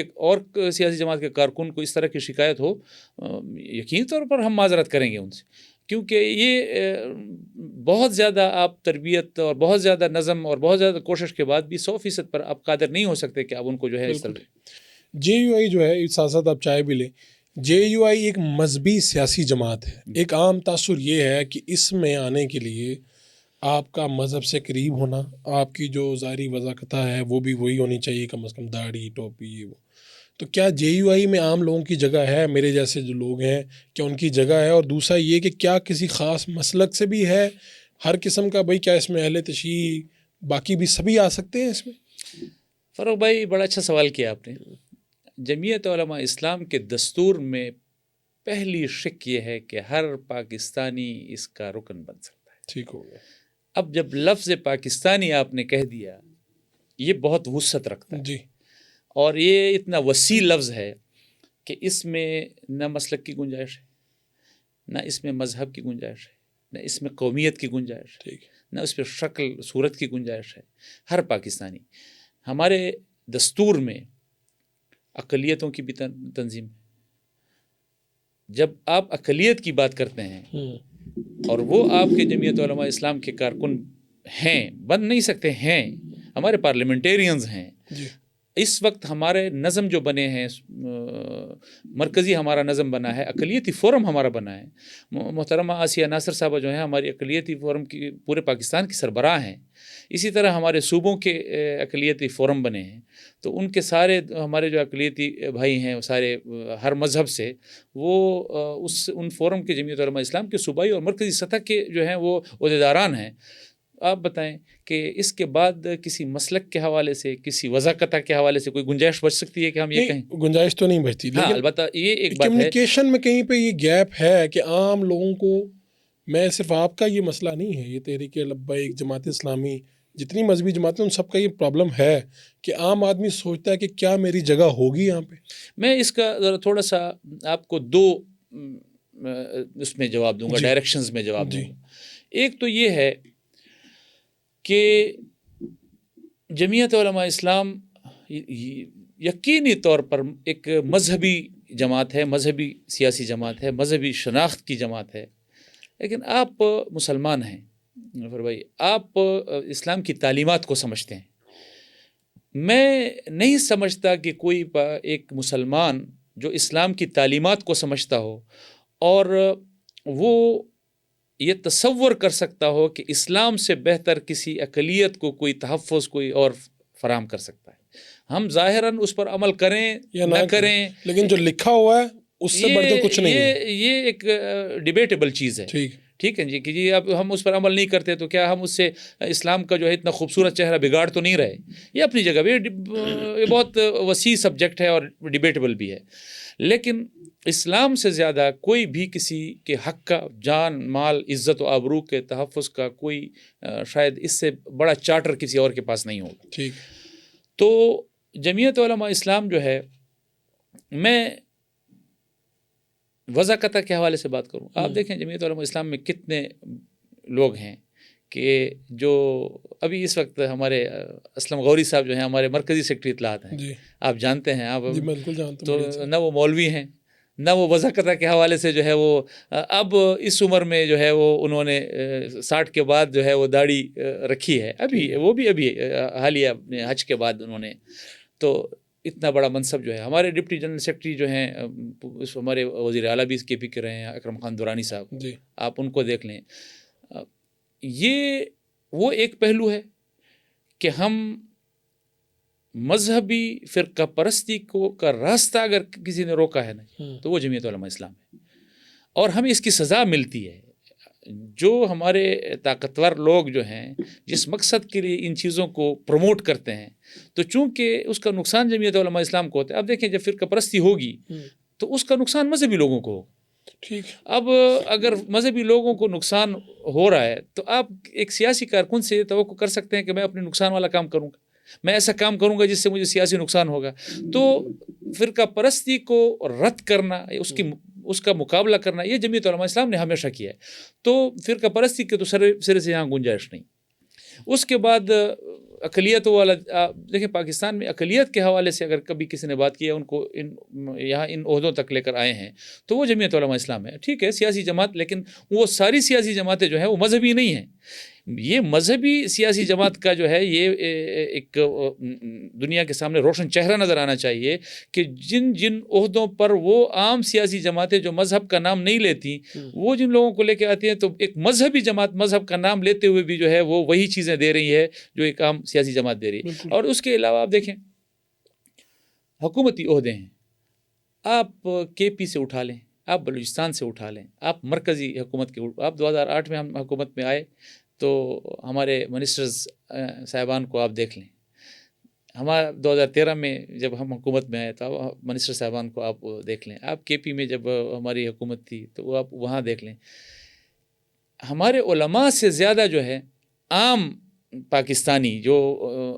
کے کارکن کو اس طرح کی شکایت ہو، یقینی طور پر ہم معذرت کریں گے ان سے، کیونکہ یہ بہت زیادہ آپ تربیت اور بہت زیادہ نظم اور بہت زیادہ کوشش کے بعد بھی 100% پر آپ قادر نہیں ہو سکتے کہ آپ ان کو جو ہے اس طرح. JUI جو ہے، ساتھ ساتھ آپ چائے بھی لیں، JUI ایک مذہبی سیاسی جماعت ہے. ایک عام تاثر یہ ہے کہ اس میں آنے کے لیے آپ کا مذہب سے قریب ہونا، آپ کی جو ظاہری وضاحت ہے وہ بھی وہی ہونی چاہیے، کم از کم داڑھی، ٹوپی، وہ. تو کیا JUI میں عام لوگوں کی جگہ ہے؟ میرے جیسے جو لوگ ہیں کیا ان کی جگہ ہے؟ اور دوسرا یہ کہ کیا کسی خاص مسلک سے بھی ہے ہر قسم کا؟ بھائی کیا اس میں اہل تشیع باقی بھی سبھی آ سکتے ہیں اس میں؟ فاروق بھائی بڑا اچھا سوال کیا آپ نے. جمعیت علماء اسلام کے دستور میں پہلی شک یہ ہے کہ ہر پاکستانی اس کا رکن بن سکتا ہے. ٹھیک ہو گیا. اب جب لفظ پاکستانی آپ نے کہہ دیا، یہ بہت وسعت رکھتا ہے جی. اور یہ اتنا وسیع لفظ ہے کہ اس میں نہ مسلک کی گنجائش ہے، نہ اس میں مذہب کی گنجائش ہے، نہ اس میں قومیت کی گنجائش ہے، ٹھیک. نہ اس پہ شکل صورت کی گنجائش ہے. ہر پاکستانی. ہمارے دستور میں اقلیتوں کی بھی تنظیم ہے. جب آپ اقلیت کی بات کرتے ہیں اور وہ آپ کے جمعیت علماء اسلام کے کارکن ہیں، بن نہیں سکتے ہیں، ہمارے پارلیمنٹیرینز ہیں. جی. اس وقت ہمارے نظم جو بنے ہیں، مرکزی ہمارا نظم بنا ہے، اقلیتی فورم ہمارا بنا ہے. محترمہ آسیہ ناصر صاحبہ جو ہیں ہماری اقلیتی فورم کی پورے پاکستان کی سربراہ ہیں. اسی طرح ہمارے صوبوں کے اقلیتی فورم بنے ہیں. تو ان کے سارے ہمارے جو اقلیتی بھائی ہیں، وہ سارے ہر مذہب سے، وہ ان فورم کے جمعیت علماء اسلام کے صوبائی اور مرکزی سطح کے جو ہیں وہ عہدیداران ہیں. آپ بتائیں کہ اس کے بعد کسی مسلک کے حوالے سے، کسی وضاقتہ کے حوالے سے کوئی گنجائش بچ سکتی ہے کہ ہم یہ کہیں؟ گنجائش تو نہیں بچتی. ہاں، لیکن البتہ یہ ایک بات ہے، کمیونیکیشن میں کہیں پہ یہ گیپ ہے کہ عام لوگوں کو، میں صرف آپ کا یہ مسئلہ نہیں ہے، یہ تحریک لبیک، جماعت اسلامی، جتنی مذہبی جماعتیں، ان سب کا یہ پرابلم ہے کہ عام آدمی سوچتا ہے کہ کیا میری جگہ ہوگی یہاں پہ. میں اس کا ذرا تھوڑا سا آپ کو دو اس میں جواب دوں گا، جی. ڈائریکشنز میں جواب جی. دوں گا. ایک تو یہ ہے کہ جمعیت علماء اسلام یقینی طور پر ایک مذہبی جماعت ہے، مذہبی سیاسی جماعت ہے، مذہبی شناخت کی جماعت ہے. لیکن آپ مسلمان ہیں غفور بھائی، آپ اسلام کی تعلیمات کو سمجھتے ہیں. میں نہیں سمجھتا کہ کوئی ایک مسلمان جو اسلام کی تعلیمات کو سمجھتا ہو اور وہ یہ تصور کر سکتا ہو کہ اسلام سے بہتر کسی اقلیت کو کوئی تحفظ کوئی اور فراہم کر سکتا ہے. ہم ظاہراً اس پر عمل کریں یا نہ کریں، لیکن جو لکھا ہوا ہے اس سے بڑھ کر کچھ نہیں ہے. یہ ایک ڈیبیٹیبل چیز ہے. ٹھیک ہے جی، کہ جی اب ہم اس پر عمل نہیں کرتے تو کیا ہم اس سے اسلام کا جو ہے اتنا خوبصورت چہرہ بگاڑ تو نہیں رہے؟ یہ اپنی جگہ یہ بہت وسیع سبجیکٹ ہے اور ڈیبیٹیبل بھی ہے. لیکن اسلام سے زیادہ کوئی بھی کسی کے حق کا، جان مال عزت و آبرو کے تحفظ کا کوئی شاید اس سے بڑا چارٹر کسی اور کے پاس نہیں ہوگا. ٹھیک. تو جمعیت علماء اسلام جو ہے، میں وضاقتہ کے حوالے سے بات کروں. آپ دیکھیں جمعیت علماء اسلام میں کتنے لوگ ہیں کہ جو ابھی اس وقت ہمارے اسلم غوری صاحب جو ہیں ہمارے مرکزی سیکرٹری اطلاعات ہیں. جی. آپ جانتے ہیں، آپ بالکل جانتا ہوں. تو نہ وہ مولوی ہیں، نہ وہ وضاقتہ کے حوالے سے جو ہے وہ اب اس عمر میں جو ہے وہ انہوں نے 60 کے بعد جو ہے وہ داڑھی رکھی ہے. ابھی وہ بھی ابھی حالیہ اپنے حج کے بعد انہوں نے، تو اتنا بڑا منصب جو ہے. ہمارے ڈپٹی جنرل سیکرٹری جو ہیں، ہمارے وزیر اعلیٰ بھی اس کے پی کے رہے ہیں، اکرم خان دورانی صاحب. جی. آپ ان کو دیکھ لیں. یہ وہ ایک پہلو ہے کہ ہم مذہبی فرقہ پرستی کا راستہ اگر کسی نے روکا ہے نا، تو وہ جمعیت علماء اسلام ہے، اور ہمیں اس کی سزا ملتی ہے. جو ہمارے طاقتور لوگ جو ہیں جس مقصد کے لیے ان چیزوں کو پروموٹ کرتے ہیں، تو چونکہ اس کا نقصان جمعیت علماء اسلام کو ہوتا ہے. اب دیکھیں جب فرقہ پرستی ہوگی تو اس کا نقصان مذہبی لوگوں کو ہوگا. ٹھیک. اب اگر مذہبی لوگوں کو نقصان ہو رہا ہے تو آپ ایک سیاسی کارکن سے یہ توقع کر سکتے ہیں کہ میں اپنے نقصان والا کام کروں گا، میں ایسا کام کروں گا جس سے مجھے سیاسی نقصان ہوگا. تو فرقہ پرستی کو رد کرنا، اس کا مقابلہ کرنا، یہ جمعیت علماء اسلام نے ہمیشہ کیا ہے. تو فرقہ پرستی کے تو سرے سے یہاں گنجائش نہیں. اس کے بعد اقلیت والا، دیکھیں پاکستان میں اقلیت کے حوالے سے اگر کبھی کسی نے بات کی ہے، ان کو یہاں ان عہدوں تک لے کر آئے ہیں، تو وہ جمعیت علماء اسلام ہے. ٹھیک ہے، سیاسی جماعت، لیکن وہ ساری سیاسی جماعتیں جو ہیں وہ مذہبی نہیں ہیں. یہ مذہبی سیاسی جماعت کا جو ہے یہ ایک دنیا کے سامنے روشن چہرہ نظر آنا چاہیے کہ جن عہدوں پر وہ عام سیاسی جماعتیں جو مذہب کا نام نہیں لیتی، وہ جن لوگوں کو لے کے آتی ہیں، تو ایک مذہبی جماعت مذہب کا نام لیتے ہوئے بھی جو ہے وہ وہی چیزیں دے رہی ہے جو ایک عام سیاسی جماعت دے رہی ہے. اور اس کے علاوہ آپ دیکھیں حکومتی عہدے ہیں، آپ کے پی سے اٹھا لیں، آپ بلوچستان سے اٹھا لیں، آپ مرکزی حکومت کے، آپ 2008 میں ہم حکومت میں آئے تو ہمارے منسٹرز صاحبان کو آپ دیکھ لیں. ہمارا 2013 میں جب ہم حکومت میں آئے تو اب منسٹر صاحبان کو آپ دیکھ لیں، آپ کے پی میں جب ہماری حکومت تھی تو وہ آپ وہاں دیکھ لیں، ہمارے علماء سے زیادہ جو ہے عام پاکستانی جو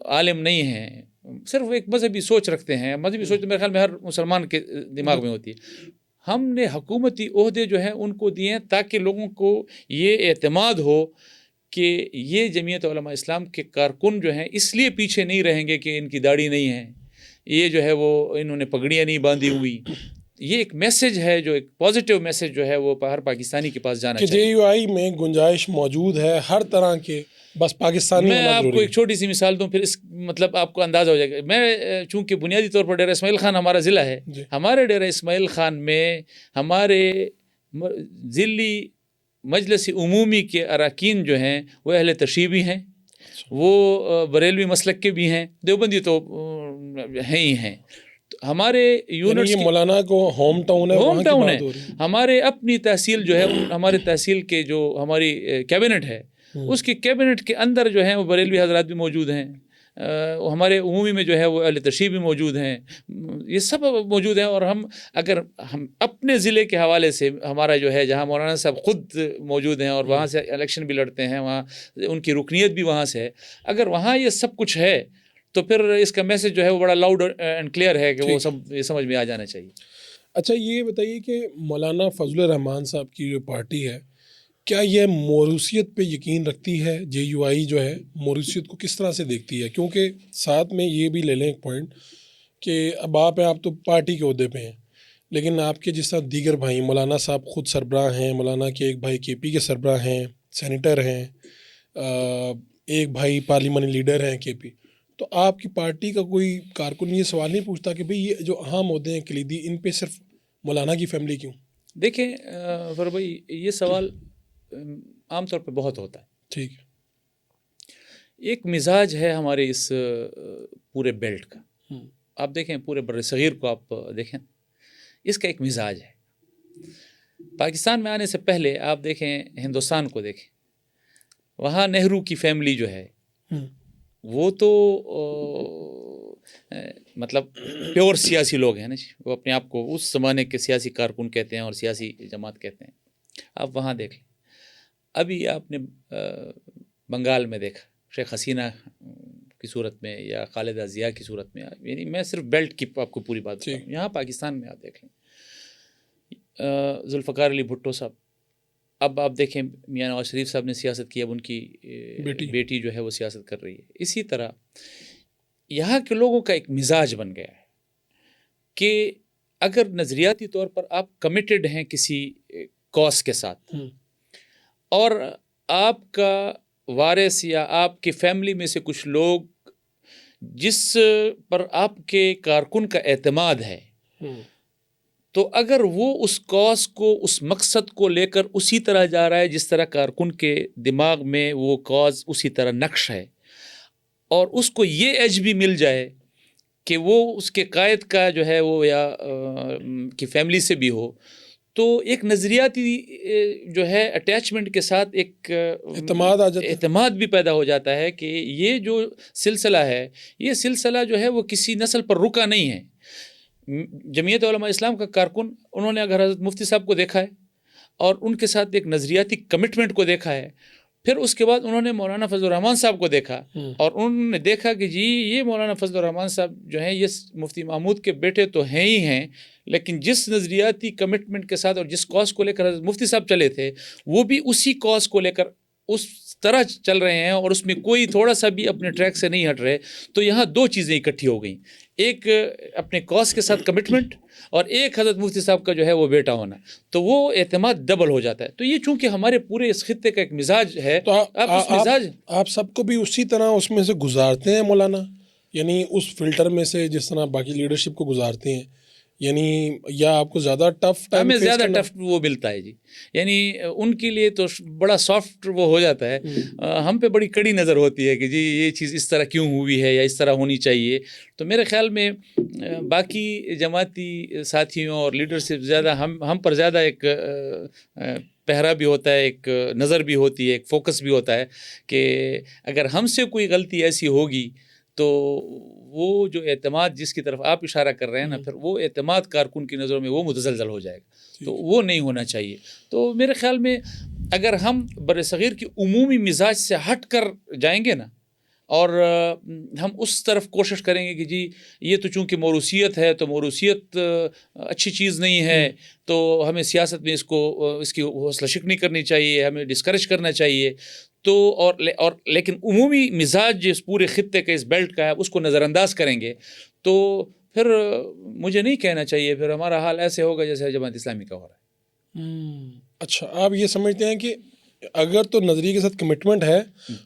عالم نہیں ہیں، صرف ایک مذہبی سوچ رکھتے ہیں، مذہبی سوچ تو میرے خیال میں ہر مسلمان کے دماغ میں ہوتی ہے، ہم نے حکومتی عہدے جو ہیں ان کو دیے ہیں تاکہ لوگوں کو یہ اعتماد ہو کہ یہ جمعیت علماء اسلام کے کارکن جو ہیں اس لیے پیچھے نہیں رہیں گے کہ ان کی داڑھی نہیں ہے، یہ جو ہے وہ انہوں نے پگڑیاں نہیں باندھی ہوئی، یہ ایک میسج ہے جو ایک پازیٹیو میسج جو ہے وہ ہر پاکستانی کے پاس جانا کہ چاہیے۔ JUI میں گنجائش موجود ہے ہر طرح کے، بس پاکستانی میں ہونا آپ کو ضروری ایک چھوٹی سی مثال دوں، پھر اس مطلب آپ کو اندازہ ہو جائے گا۔ میں چونکہ بنیادی طور پر ڈیرہ اسماعیل خان ہمارا ضلع ہے، جی ہمارے ڈیرہ اسماعیل خان میں ہمارے ضلعی مجلس عمومی کے اراکین جو ہیں وہ اہل تشیع بھی ہیں، وہ بریلوی مسلک کے بھی ہیں، دیوبندی تو ہیں ہی ہیں، ہمارے یعنی یونٹس یہ مولانا کو ہوم ٹاؤن ہے، ہوم وہاں کی ٹاؤن بات ہے، ہو رہی ہے۔ ہمارے اپنی تحصیل جو ہے ہمارے تحصیل کے جو ہماری کیبنٹ ہے اس کی کیبنٹ کے اندر جو ہیں وہ بریلوی حضرات بھی موجود ہیں، ہمارے عمومی میں جو ہے وہ اہل تشیع بھی موجود ہیں، یہ سب موجود ہیں، اور اگر ہم اپنے ضلع کے حوالے سے ہمارا جو ہے جہاں مولانا صاحب خود موجود ہیں اور وہاں سے الیکشن بھی لڑتے ہیں، وہاں ان کی رکنیت بھی وہاں سے ہے، اگر وہاں یہ سب کچھ ہے تو پھر اس کا میسج جو ہے وہ بڑا لاؤڈ اینڈ کلیئر ہے کہ وہ سب یہ سمجھ میں آ جانا چاہیے۔ اچھا یہ بتائیے کہ مولانا فضل الرحمان صاحب کی جو پارٹی ہے، کیا یہ موروثیت پہ یقین رکھتی ہے؟ JUI جو ہے موروثیت کو کس طرح سے دیکھتی ہے؟ کیونکہ ساتھ میں یہ بھی لے لیں ایک پوائنٹ کہ اب آپ تو پارٹی کے عہدے پہ ہیں، لیکن آپ کے جس طرح دیگر بھائی، مولانا صاحب خود سربراہ ہیں، مولانا کے ایک بھائی KP کے سربراہ ہیں، سینیٹر ہیں، ایک بھائی پارلیمانی لیڈر ہیں KP، تو آپ کی پارٹی کا کوئی کارکن یہ سوال نہیں پوچھتا کہ بھئی یہ جو اہم عہدے ہیں کلیدی، ان پہ صرف مولانا کی فیملی کیوں؟ دیکھیں فر بھائی، یہ سوال عام طور پہ بہت ہوتا ہے۔ ٹھیک ہے۔ ایک مزاج ہے ہمارے اس پورے بیلٹ کا، آپ دیکھیں پورے بر صغیر کو آپ دیکھیں، اس کا ایک مزاج ہے۔ پاکستان میں آنے سے پہلے آپ دیکھیں ہندوستان کو دیکھیں، وہاں نہرو کی فیملی جو ہے وہ تو مطلب پیور سیاسی لوگ ہیں نا جی، وہ اپنے آپ کو اس زمانے کے سیاسی کارکن کہتے ہیں اور سیاسی جماعت کہتے ہیں۔ آپ وہاں دیکھ لیں، ابھی آپ نے بنگال میں دیکھا شیخ حسینہ کی صورت میں یا خالدہ ضیاء کی صورت میں، یعنی میں صرف بیلٹ کی آپ کو پوری بات بتاؤں، یہاں پاکستان میں آپ دیکھ لیں ذوالفقار علی بھٹو صاحب، اب آپ دیکھیں میاں نواز شریف صاحب نے سیاست کی، اب ان کی بیٹی جو ہے وہ سیاست کر رہی ہے۔ اسی طرح یہاں کے لوگوں کا ایک مزاج بن گیا ہے کہ اگر نظریاتی طور پر آپ کمیٹڈ ہیں کسی کاز کے ساتھ اور آپ کا وارث یا آپ کی فیملی میں سے کچھ لوگ جس پر آپ کے کارکن کا اعتماد ہے، تو اگر وہ اس کاز کو، اس مقصد کو لے کر اسی طرح جا رہا ہے جس طرح کارکن کے دماغ میں وہ کاز اسی طرح نقش ہے، اور اس کو یہ ایج بھی مل جائے کہ وہ اس کے قائد کا جو ہے وہ یا کی فیملی سے بھی ہو، تو ایک نظریاتی جو ہے اٹیچمنٹ کے ساتھ ایک اعتماد آ جاتا ہے، اعتماد بھی پیدا ہو جاتا ہے کہ یہ جو سلسلہ ہے، یہ سلسلہ جو ہے وہ کسی نسل پر رکا نہیں ہے۔ جمعیت علماء اسلام کا کارکن، انہوں نے اگر حضرت مفتی صاحب کو دیکھا ہے اور ان کے ساتھ ایک نظریاتی کمٹمنٹ کو دیکھا ہے، پھر اس کے بعد انہوں نے مولانا فضل الرحمان صاحب کو دیکھا اور انہوں نے دیکھا کہ جی یہ مولانا فضل الرحمان صاحب جو ہیں یہ مفتی محمود کے بیٹے تو ہیں ہی ہیں، لیکن جس نظریاتی کمٹمنٹ کے ساتھ اور جس کاز کو لے کر حضرت مفتی صاحب چلے تھے، وہ بھی اسی کاز کو لے کر اس طرح چل رہے ہیں اور اس میں کوئی تھوڑا سا بھی اپنے ٹریک سے نہیں ہٹ رہے۔ تو یہاں دو چیزیں اکٹھی ہو گئیں، ایک اپنے کاز کے ساتھ کمٹمنٹ اور ایک حضرت مفتی صاحب کا جو ہے وہ بیٹا ہونا، تو وہ اعتماد ڈبل ہو جاتا ہے۔ تو یہ چونکہ ہمارے پورے اس خطے کا ایک مزاج ہے، تو آپ سب کو بھی اسی طرح اس میں سے گزارتے ہیں مولانا، یعنی اس فلٹر میں سے جس طرح باقی لیڈرشپ کو گزارتے ہیں، یعنی یا آپ کو زیادہ ٹف ٹائم ہمیں زیادہ ٹف وہ ملتا ہے جی، یعنی ان کے لیے تو بڑا سافٹ وہ ہو جاتا ہے، ہم پہ بڑی کڑی نظر ہوتی ہے کہ جی یہ چیز اس طرح کیوں ہوئی ہے یا اس طرح ہونی چاہیے۔ تو میرے خیال میں باقی جماعتی ساتھیوں اور لیڈر سے زیادہ ہم پر زیادہ ایک پہرا بھی ہوتا ہے، ایک نظر بھی ہوتی ہے، ایک فوکس بھی ہوتا ہے کہ اگر ہم سے کوئی غلطی ایسی ہوگی تو وہ جو اعتماد جس کی طرف آپ اشارہ کر رہے ہیں نا، پھر وہ اعتماد کارکن کی نظروں میں وہ متزلزل ہو جائے گا، تو وہ نہیں ہونا چاہیے۔ تو میرے خیال میں اگر ہم بر صغیر کی عمومی مزاج سے ہٹ کر جائیں گے نا، اور ہم اس طرف کوشش کریں گے کہ جی یہ تو چونکہ موروثیت ہے، تو موروثیت اچھی چیز نہیں ہے، تو ہمیں سیاست میں اس کی حوصلہ شکنی کرنی چاہیے، ہمیں ڈسکریج کرنا چاہیے، تو اور لیکن عمومی مزاج جو اس پورے خطے کا، اس بیلٹ کا ہے، اس کو نظر انداز کریں گے، تو پھر مجھے نہیں کہنا چاہیے، پھر ہمارا حال ایسے ہوگا جیسے جماعت اسلامی کا ہو رہا ہے۔ اچھا، آپ یہ سمجھتے ہیں کہ اگر تو نظریے کے ساتھ کمٹمنٹ ہے،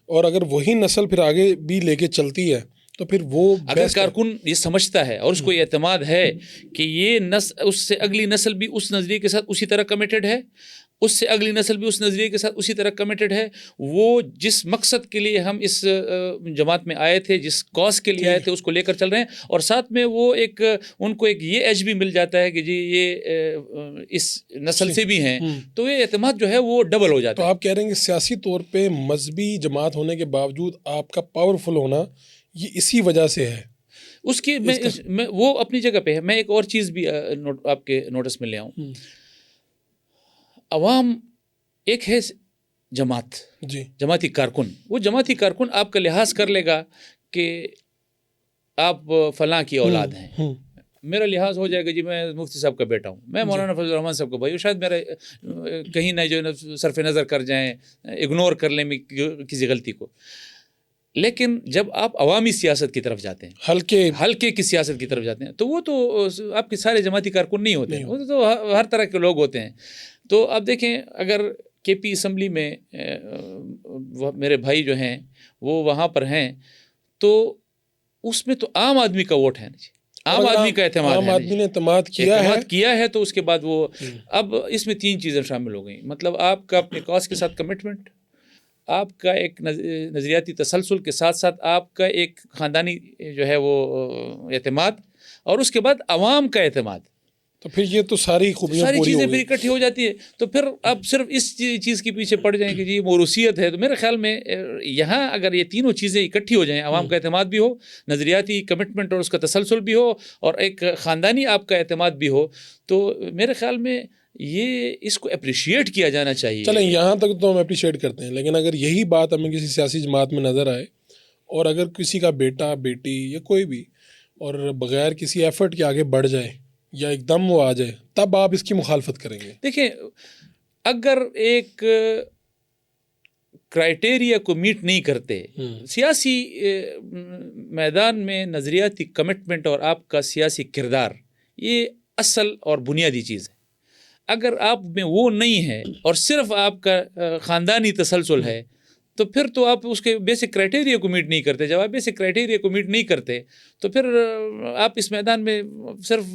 اور اگر وہی نسل پھر آگے بھی لے کے چلتی ہے، تو پھر وہ اگر کارکن یہ سمجھتا ہے اور اس کو یہ اعتماد ہے کہ یہ نسل، اس سے اگلی نسل بھی اس نظریے کے ساتھ اسی طرح کمیٹڈ ہے، اس سے اگلی نسل بھی اس نظریے کے ساتھ اسی طرح کمیٹڈ ہے، وہ جس مقصد کے لیے ہم اس جماعت میں آئے تھے، جس کاز کے لیے آئے تھے، اس کو لے کر چل رہے ہیں، اور ساتھ میں وہ ان کو ایک یہ ایج بھی مل جاتا ہے کہ جی یہ اس نسل سے بھی ہیں، تو یہ اعتماد جو ہے وہ ڈبل ہو جاتا ہے۔ تو آپ کہہ رہے ہیں کہ سیاسی طور پہ مذہبی جماعت ہونے کے باوجود آپ کا پاورفل ہونا یہ اسی وجہ سے ہے؟ اس کی میں وہ اپنی جگہ پہ ہے۔ میں ایک اور چیز بھی آپ کے نوٹس میں لے آؤں۔ عوام ایک ہے جماعت، جی، جماعتی کارکن، وہ جماعتی کارکن آپ کا لحاظ کر لے گا کہ آپ فلاں کی اولاد ہیں، میرا لحاظ ہو جائے گا جی میں مفتی صاحب کا بیٹا ہوں، میں مولانا فضل الرحمان صاحب کا بھائی ہوں، شاید میرا کہیں نہ جو صرف نظر کر جائیں، اگنور کر لیں کسی غلطی کو۔ لیکن جب آپ عوامی سیاست کی طرف جاتے ہیں، ہلکے کی سیاست کی طرف جاتے ہیں، تو وہ تو آپ کے سارے جماعتی کارکن نہیں ہوتے ہیں، وہ تو ہر طرح کے لوگ ہوتے ہیں۔ تو آپ دیکھیں، اگر کے پی اسمبلی میں میرے بھائی جو ہیں وہ وہاں پر ہیں، تو اس میں تو عام آدمی کا ووٹ ہے نا جی، عام آدمی کا اعتماد ہے، عام آدمی نے اعتماد کیا ہے، تو اس کے بعد وہ اب اس میں 3 چیزیں شامل ہو گئیں، مطلب آپ کا اپنے کاز کے ساتھ کمٹمنٹ، آپ کا ایک نظریاتی تسلسل کے ساتھ ساتھ آپ کا ایک خاندانی جو ہے وہ اعتماد، اور اس کے بعد عوام کا اعتماد، تو پھر یہ تو ساری چیزیں پھر اکٹھی ہو جاتی ہے۔ تو پھر اب صرف اس چیز کے پیچھے پڑ جائیں کہ جی موروثیت ہے، تو میرے خیال میں یہاں اگر یہ تینوں چیزیں اکٹھی ہو جائیں، عوام کا اعتماد بھی ہو، نظریاتی کمٹمنٹ اور اس کا تسلسل بھی ہو، اور ایک خاندانی آپ کا اعتماد بھی ہو، تو میرے خیال میں یہ اس کو اپریشیٹ کیا جانا چاہیے۔ چلیں یہاں تک تو ہم اپریشیٹ کرتے ہیں، لیکن اگر یہی بات ہمیں کسی سیاسی جماعت میں نظر آئے، اور اگر کسی کا بیٹا، بیٹی یا کوئی بھی، اور بغیر کسی ایفرٹ کے آگے بڑھ جائے یا ایک دم وہ آ جائے، تب آپ اس کی مخالفت کریں گے؟ دیکھیں، اگر ایک کرائٹیریا کو میٹ نہیں کرتے سیاسی میدان میں، نظریاتی کمٹمنٹ اور آپ کا سیاسی کردار، یہ اصل اور بنیادی چیز ہے۔ اگر آپ میں وہ نہیں ہے اور صرف آپ کا خاندانی تسلسل ہے، تو پھر تو آپ اس کے بیسک کرائٹیریا کو میٹ نہیں کرتے۔ جب آپ بیسک کرائٹیریا کو میٹ نہیں کرتے، تو پھر آپ اس میدان میں صرف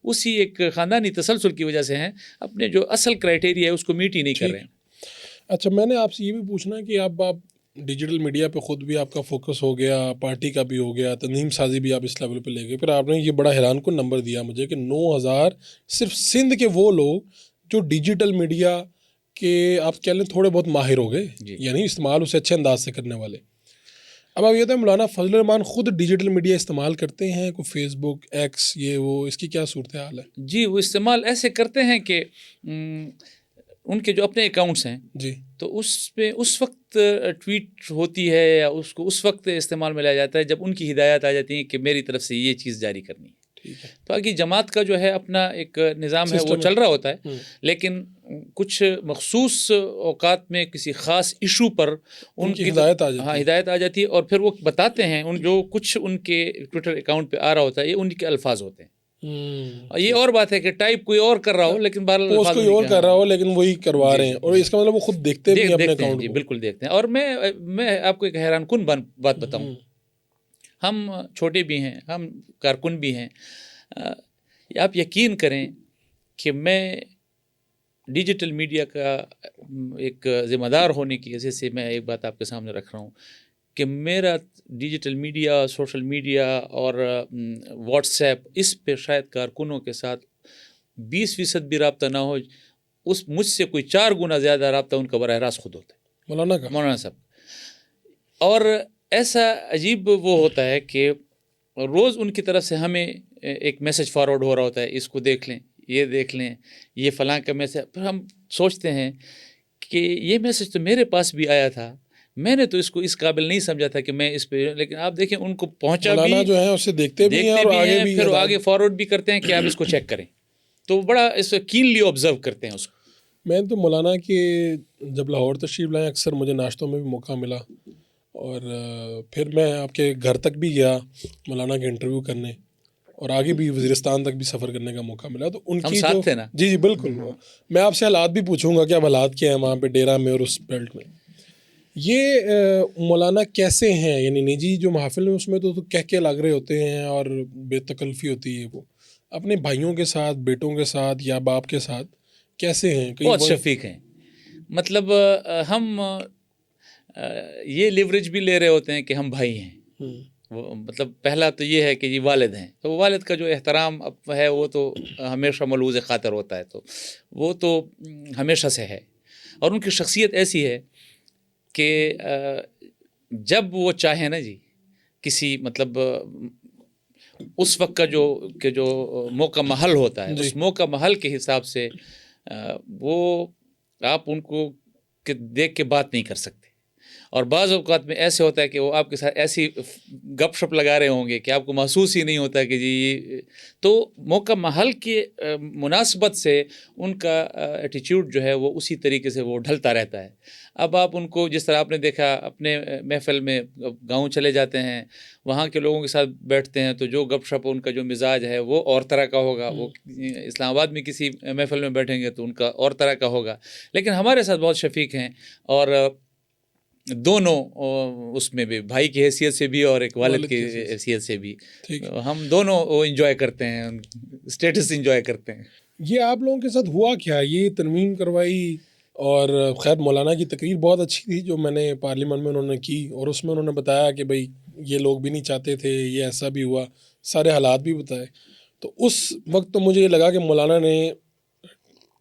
اسی ایک خاندانی تسلسل کی وجہ سے ہیں، اپنے جو اصل کرائٹیریا ہے اس کو میٹ ہی نہیں کر رہے ہیں۔ اچھا، میں نے آپ سے یہ بھی پوچھنا کہ آپ ڈیجیٹل میڈیا پہ خود بھی آپ کا فوکس ہو گیا، پارٹی کا بھی ہو گیا، تنظیم سازی بھی آپ اس لیول پہ لے گئے، پھر آپ نے یہ بڑا حیران کن نمبر دیا مجھے کہ 9,000 صرف سندھ کے وہ لوگ جو ڈیجیٹل میڈیا کے آپ کہہ لیں تھوڑے بہت ماہر ہو گئے، یعنی استعمال اسے اچھے انداز سے کرنے والے۔ اب آپ یہ تو مولانا فضل الرحمان خود ڈیجیٹل میڈیا استعمال کرتے ہیں، کوئی فیس بک، ایکس، یہ وہ، اس کی کیا صورتحال ہے؟ جی، وہ استعمال ایسے کرتے ہیں کہ ان کے جو اپنے اکاؤنٹس ہیں، جی، تو اس پہ اس وقت ٹویٹ ہوتی ہے یا اس کو اس وقت استعمال میں لایا جاتا ہے جب ان کی ہدایات آ جاتی ہیں کہ میری طرف سے یہ چیز جاری کرنی ہے۔ باقی جماعت کا جو ہے اپنا ایک نظام ہے، وہ چل رہا ہوتا ہے، لیکن کچھ مخصوص اوقات میں کسی خاص ایشو پر ان کی ہدایت آ جاتی ہے، اور پھر وہ بتاتے ہیں جو کچھ ان کے ٹویٹر اکاؤنٹ پہ آ رہا ہوتا ہے، یہ ان کے الفاظ ہوتے ہیں۔ یہ اور بات ہے کہ ٹائپ کوئی اور کر رہا ہو، لیکن پوسٹ کوئی اور کر رہا ہو، لیکن وہی کروا رہے ہیں، اور اس کا مطلب وہ خود دیکھتے بھی ہیں اپنے اکاؤنٹ کو۔ بالکل دیکھتے ہیں۔ اور میں آپ کو ایک حیران کن بات بتاؤں، ہم چھوٹے بھی ہیں، ہم کارکن بھی ہیں، آپ یقین کریں کہ میں ڈیجیٹل میڈیا کا ایک ذمہ دار ہونے کی وجہ سے میں ایک بات آپ کے سامنے رکھ رہا ہوں کہ میرا ڈیجیٹل میڈیا، سوشل میڈیا اور واٹس ایپ، اس پہ شاید کارکنوں کے ساتھ 20% بھی رابطہ نہ ہو، مجھ سے کوئی 4 گنا زیادہ رابطہ ان کا براہ راست خود ہوتا ہے، مولانا صاحب۔ اور ایسا عجیب وہ ہوتا ہے کہ روز ان کی طرف سے ہمیں ایک میسج فارورڈ ہو رہا ہوتا ہے، اس کو دیکھ لیں، یہ دیکھ لیں، یہ فلاں کا میسج. پھر ہم سوچتے ہیں کہ یہ میسج تو میرے پاس بھی آیا تھا، میں نے تو اس کو اس قابل نہیں سمجھا تھا کہ میں اس پہ، لیکن آپ دیکھیں ان کو پہنچا بھی، مولانا جو ہیں اسے دیکھتے بھی ہیں اور آگے بھی پھر وہ آگے فارورڈ بھی کرتے ہیں کہ آپ اس کو چیک کریں. تو بڑا اس کو کینلی آبزرو کرتے ہیں اس کو. میں تو مولانا کے جب لاہور تشریف لائیں اکثر مجھے ناشتوں میں بھی موقع ملا، اور پھر میں آپ کے گھر تک بھی گیا مولانا کے انٹرویو کرنے، اور آگے بھی وزیرستان تک بھی سفر کرنے کا موقع ملا. تو ان ہم کی ساتھ جو تھے نا. جی بالکل، میں آپ سے حالات بھی پوچھوں گا کہ اب حالات کیا ہیں وہاں پہ ڈیرہ میں اور اس بیلٹ میں. یہ مولانا کیسے ہیں؟ یعنی نجی جو محافل ہیں اس میں تو کہہ کے لگ رہے ہوتے ہیں اور بے تکلفی ہوتی ہے، وہ اپنے بھائیوں کے ساتھ، بیٹوں کے ساتھ یا باپ کے ساتھ کیسے ہیں؟ بہت شفیق ہیں. مطلب ہم یہ لیوریج بھی لے رہے ہوتے ہیں کہ ہم بھائی ہیں. وہ مطلب پہلا تو یہ ہے کہ یہ والد ہیں، تو والد کا جو احترام ہے وہ تو ہمیشہ ملحوظ خاطر ہوتا ہے، تو وہ تو ہمیشہ سے ہے. اور ان کی شخصیت ایسی ہے کہ جب وہ چاہیں نا جی کسی مطلب اس وقت کا جو موقع محل ہوتا ہے، اس موقع محل کے حساب سے وہ آپ ان کو دیکھ کے بات نہیں کر سکتے. اور بعض اوقات میں ایسے ہوتا ہے کہ وہ آپ کے ساتھ ایسی گپ شپ لگا رہے ہوں گے کہ آپ کو محسوس ہی نہیں ہوتا کہ جی. تو موقع محل کی مناسبت سے ان کا ایٹیچیوڈ جو ہے وہ اسی طریقے سے وہ ڈھلتا رہتا ہے. اب آپ ان کو جس طرح آپ نے دیکھا اپنے محفل میں گاؤں چلے جاتے ہیں، وہاں کے لوگوں کے ساتھ بیٹھتے ہیں، تو جو گپ شپ ان کا جو مزاج ہے وہ اور طرح کا ہوگا. وہ اسلام آباد میں کسی محفل میں بیٹھیں گے تو ان کا اور طرح کا ہوگا. لیکن ہمارے ساتھ بہت شفیق ہیں، اور دونوں اس میں بھی بھائی کی حیثیت سے بھی اور ایک والد کی حیثیت سے بھی ہم دونوں انجوائے کرتے ہیں، اسٹیٹس انجوائے کرتے ہیں. یہ آپ لوگوں کے ساتھ ہوا کیا؟ یہ ترمیم کروائی، اور خیر مولانا کی تقریر بہت اچھی تھی جو میں نے پارلیمنٹ میں انہوں نے کی، اور اس میں انہوں نے بتایا کہ بھائی یہ لوگ بھی نہیں چاہتے تھے، یہ ایسا بھی ہوا، سارے حالات بھی بتائے. تو اس وقت تو مجھے یہ لگا کہ مولانا نے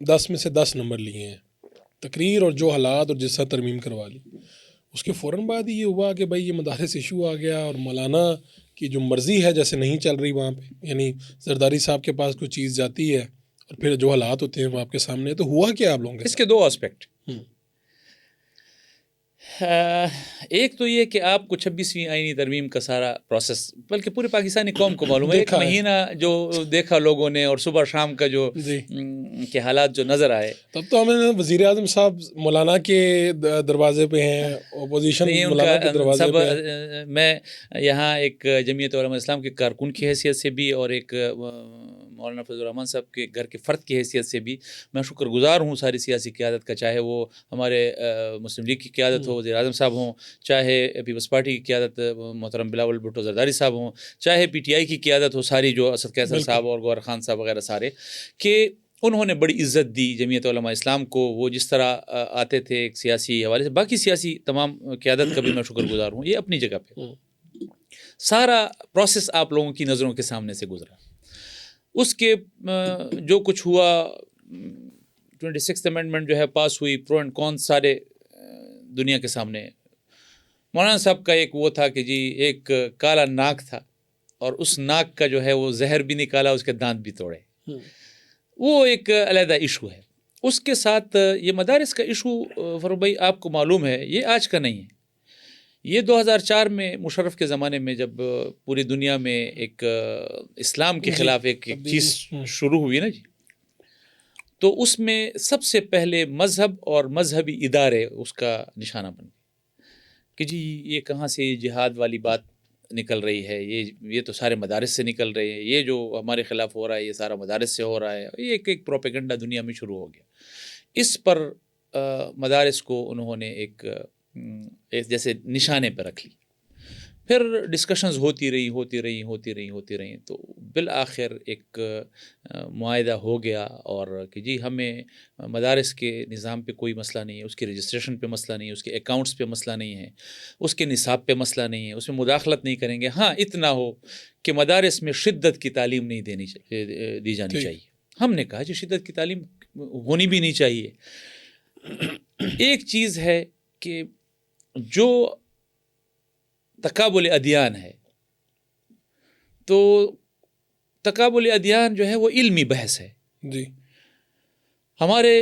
10 میں سے 10 نمبر لیے ہیں، تقریر اور جو حالات اور جس طرح ترمیم کروا لی. اس کے فوراً بعد ہی یہ ہوا کہ بھائی یہ مدارس ایشو آ گیا، اور مولانا کی جو مرضی ہے جیسے نہیں چل رہی وہاں پہ، یعنی زرداری صاحب کے پاس کوئی چیز جاتی ہے اور پھر جو حالات ہوتے ہیں وہ آپ کے سامنے. تو ہوا کیا آپ لوگوں کے اس کے 2 اسپیکٹ. ایک تو یہ کہ آپ کو 26ویں آئینی ترمیم کا سارا پروسیس، بلکہ پورے پاکستانی قوم کو معلوم ہے، ایک مہینہ جو دیکھا لوگوں نے، اور صبح شام کا جو کے حالات جو نظر آئے. تب تو ہمیں وزیر اعظم صاحب مولانا کے دروازے پہ ہیں، اپوزیشن مولانا کے دروازے پہ ہے. میں یہاں ایک جمعیت علماء اسلام کے کارکن کی حیثیت سے بھی، اور ایک مولانا فضل الرحمان صاحب کے گھر کے فرد کی حیثیت سے بھی میں شکر گزار ہوں ساری سیاسی قیادت کا، چاہے وہ ہمارے مسلم لیگ کی قیادت ہو، وزیر اعظم صاحب ہوں، چاہے پیپلز پارٹی کی قیادت محترم بلاول بھٹو زرداری صاحب ہوں، چاہے پی ٹی آئی کی قیادت ہو ساری، جو اسد قیصر صاحب اور گوہر خان صاحب وغیرہ سارے، کہ انہوں نے بڑی عزت دی جمعیت علماء اسلام کو. وہ جس طرح آتے تھے ایک سیاسی حوالے سے، باقی سیاسی تمام قیادت کا بھی میں شکر گزار ہوں. یہ اپنی جگہ پہ سارا پروسیس آپ لوگوں کی نظروں کے سامنے سے گزرا. اس کے جو کچھ ہوا، 26th امینڈمنٹ جو ہے پاس ہوئی، پرو اینڈ کون سارے دنیا کے سامنے. مولانا صاحب کا ایک وہ تھا کہ جی ایک کالا ناک تھا، اور اس ناک کا جو ہے وہ زہر بھی نکالا، اس کے دانت بھی توڑے. وہ ایک علیحدہ ایشو ہے. اس کے ساتھ یہ مدارس کا ایشو فاروق بھائی آپ کو معلوم ہے یہ آج کا نہیں ہے. یہ 2004 میں مشرف کے زمانے میں جب پوری دنیا میں ایک اسلام کے خلاف ایک چیز شروع ہوئی نا جی، تو اس میں سب سے پہلے مذہب اور مذہبی ادارے اس کا نشانہ بن گئے کہ جی یہ کہاں سے جہاد والی بات نکل رہی ہے، یہ تو سارے مدارس سے نکل رہے ہیں، یہ جو ہمارے خلاف ہو رہا ہے یہ سارا مدارس سے ہو رہا ہے. یہ ایک پروپیگنڈا دنیا میں شروع ہو گیا. اس پر مدارس کو انہوں نے ایک جیسے نشانے پہ رکھ لی. پھر ڈسکشنز ہوتی رہی، تو بالآخر ایک معاہدہ ہو گیا، اور کہ جی ہمیں مدارس کے نظام پہ کوئی مسئلہ نہیں ہے، اس کے رجسٹریشن پہ مسئلہ نہیں ہے، اس کے اکاؤنٹس پہ مسئلہ نہیں ہے، اس کے نصاب پہ مسئلہ نہیں ہے، اس میں مداخلت نہیں کریں گے. ہاں اتنا ہو کہ مدارس میں شدت کی تعلیم نہیں دی جانی چاہیے. ہم نے کہا جی شدت کی تعلیم ہونی بھی نہیں چاہیے. ایک چیز ہے کہ جو تقابل ادیان ہے. تو تقابل ادیان جو ہے وہ علمی بحث ہے. جی. ہمارے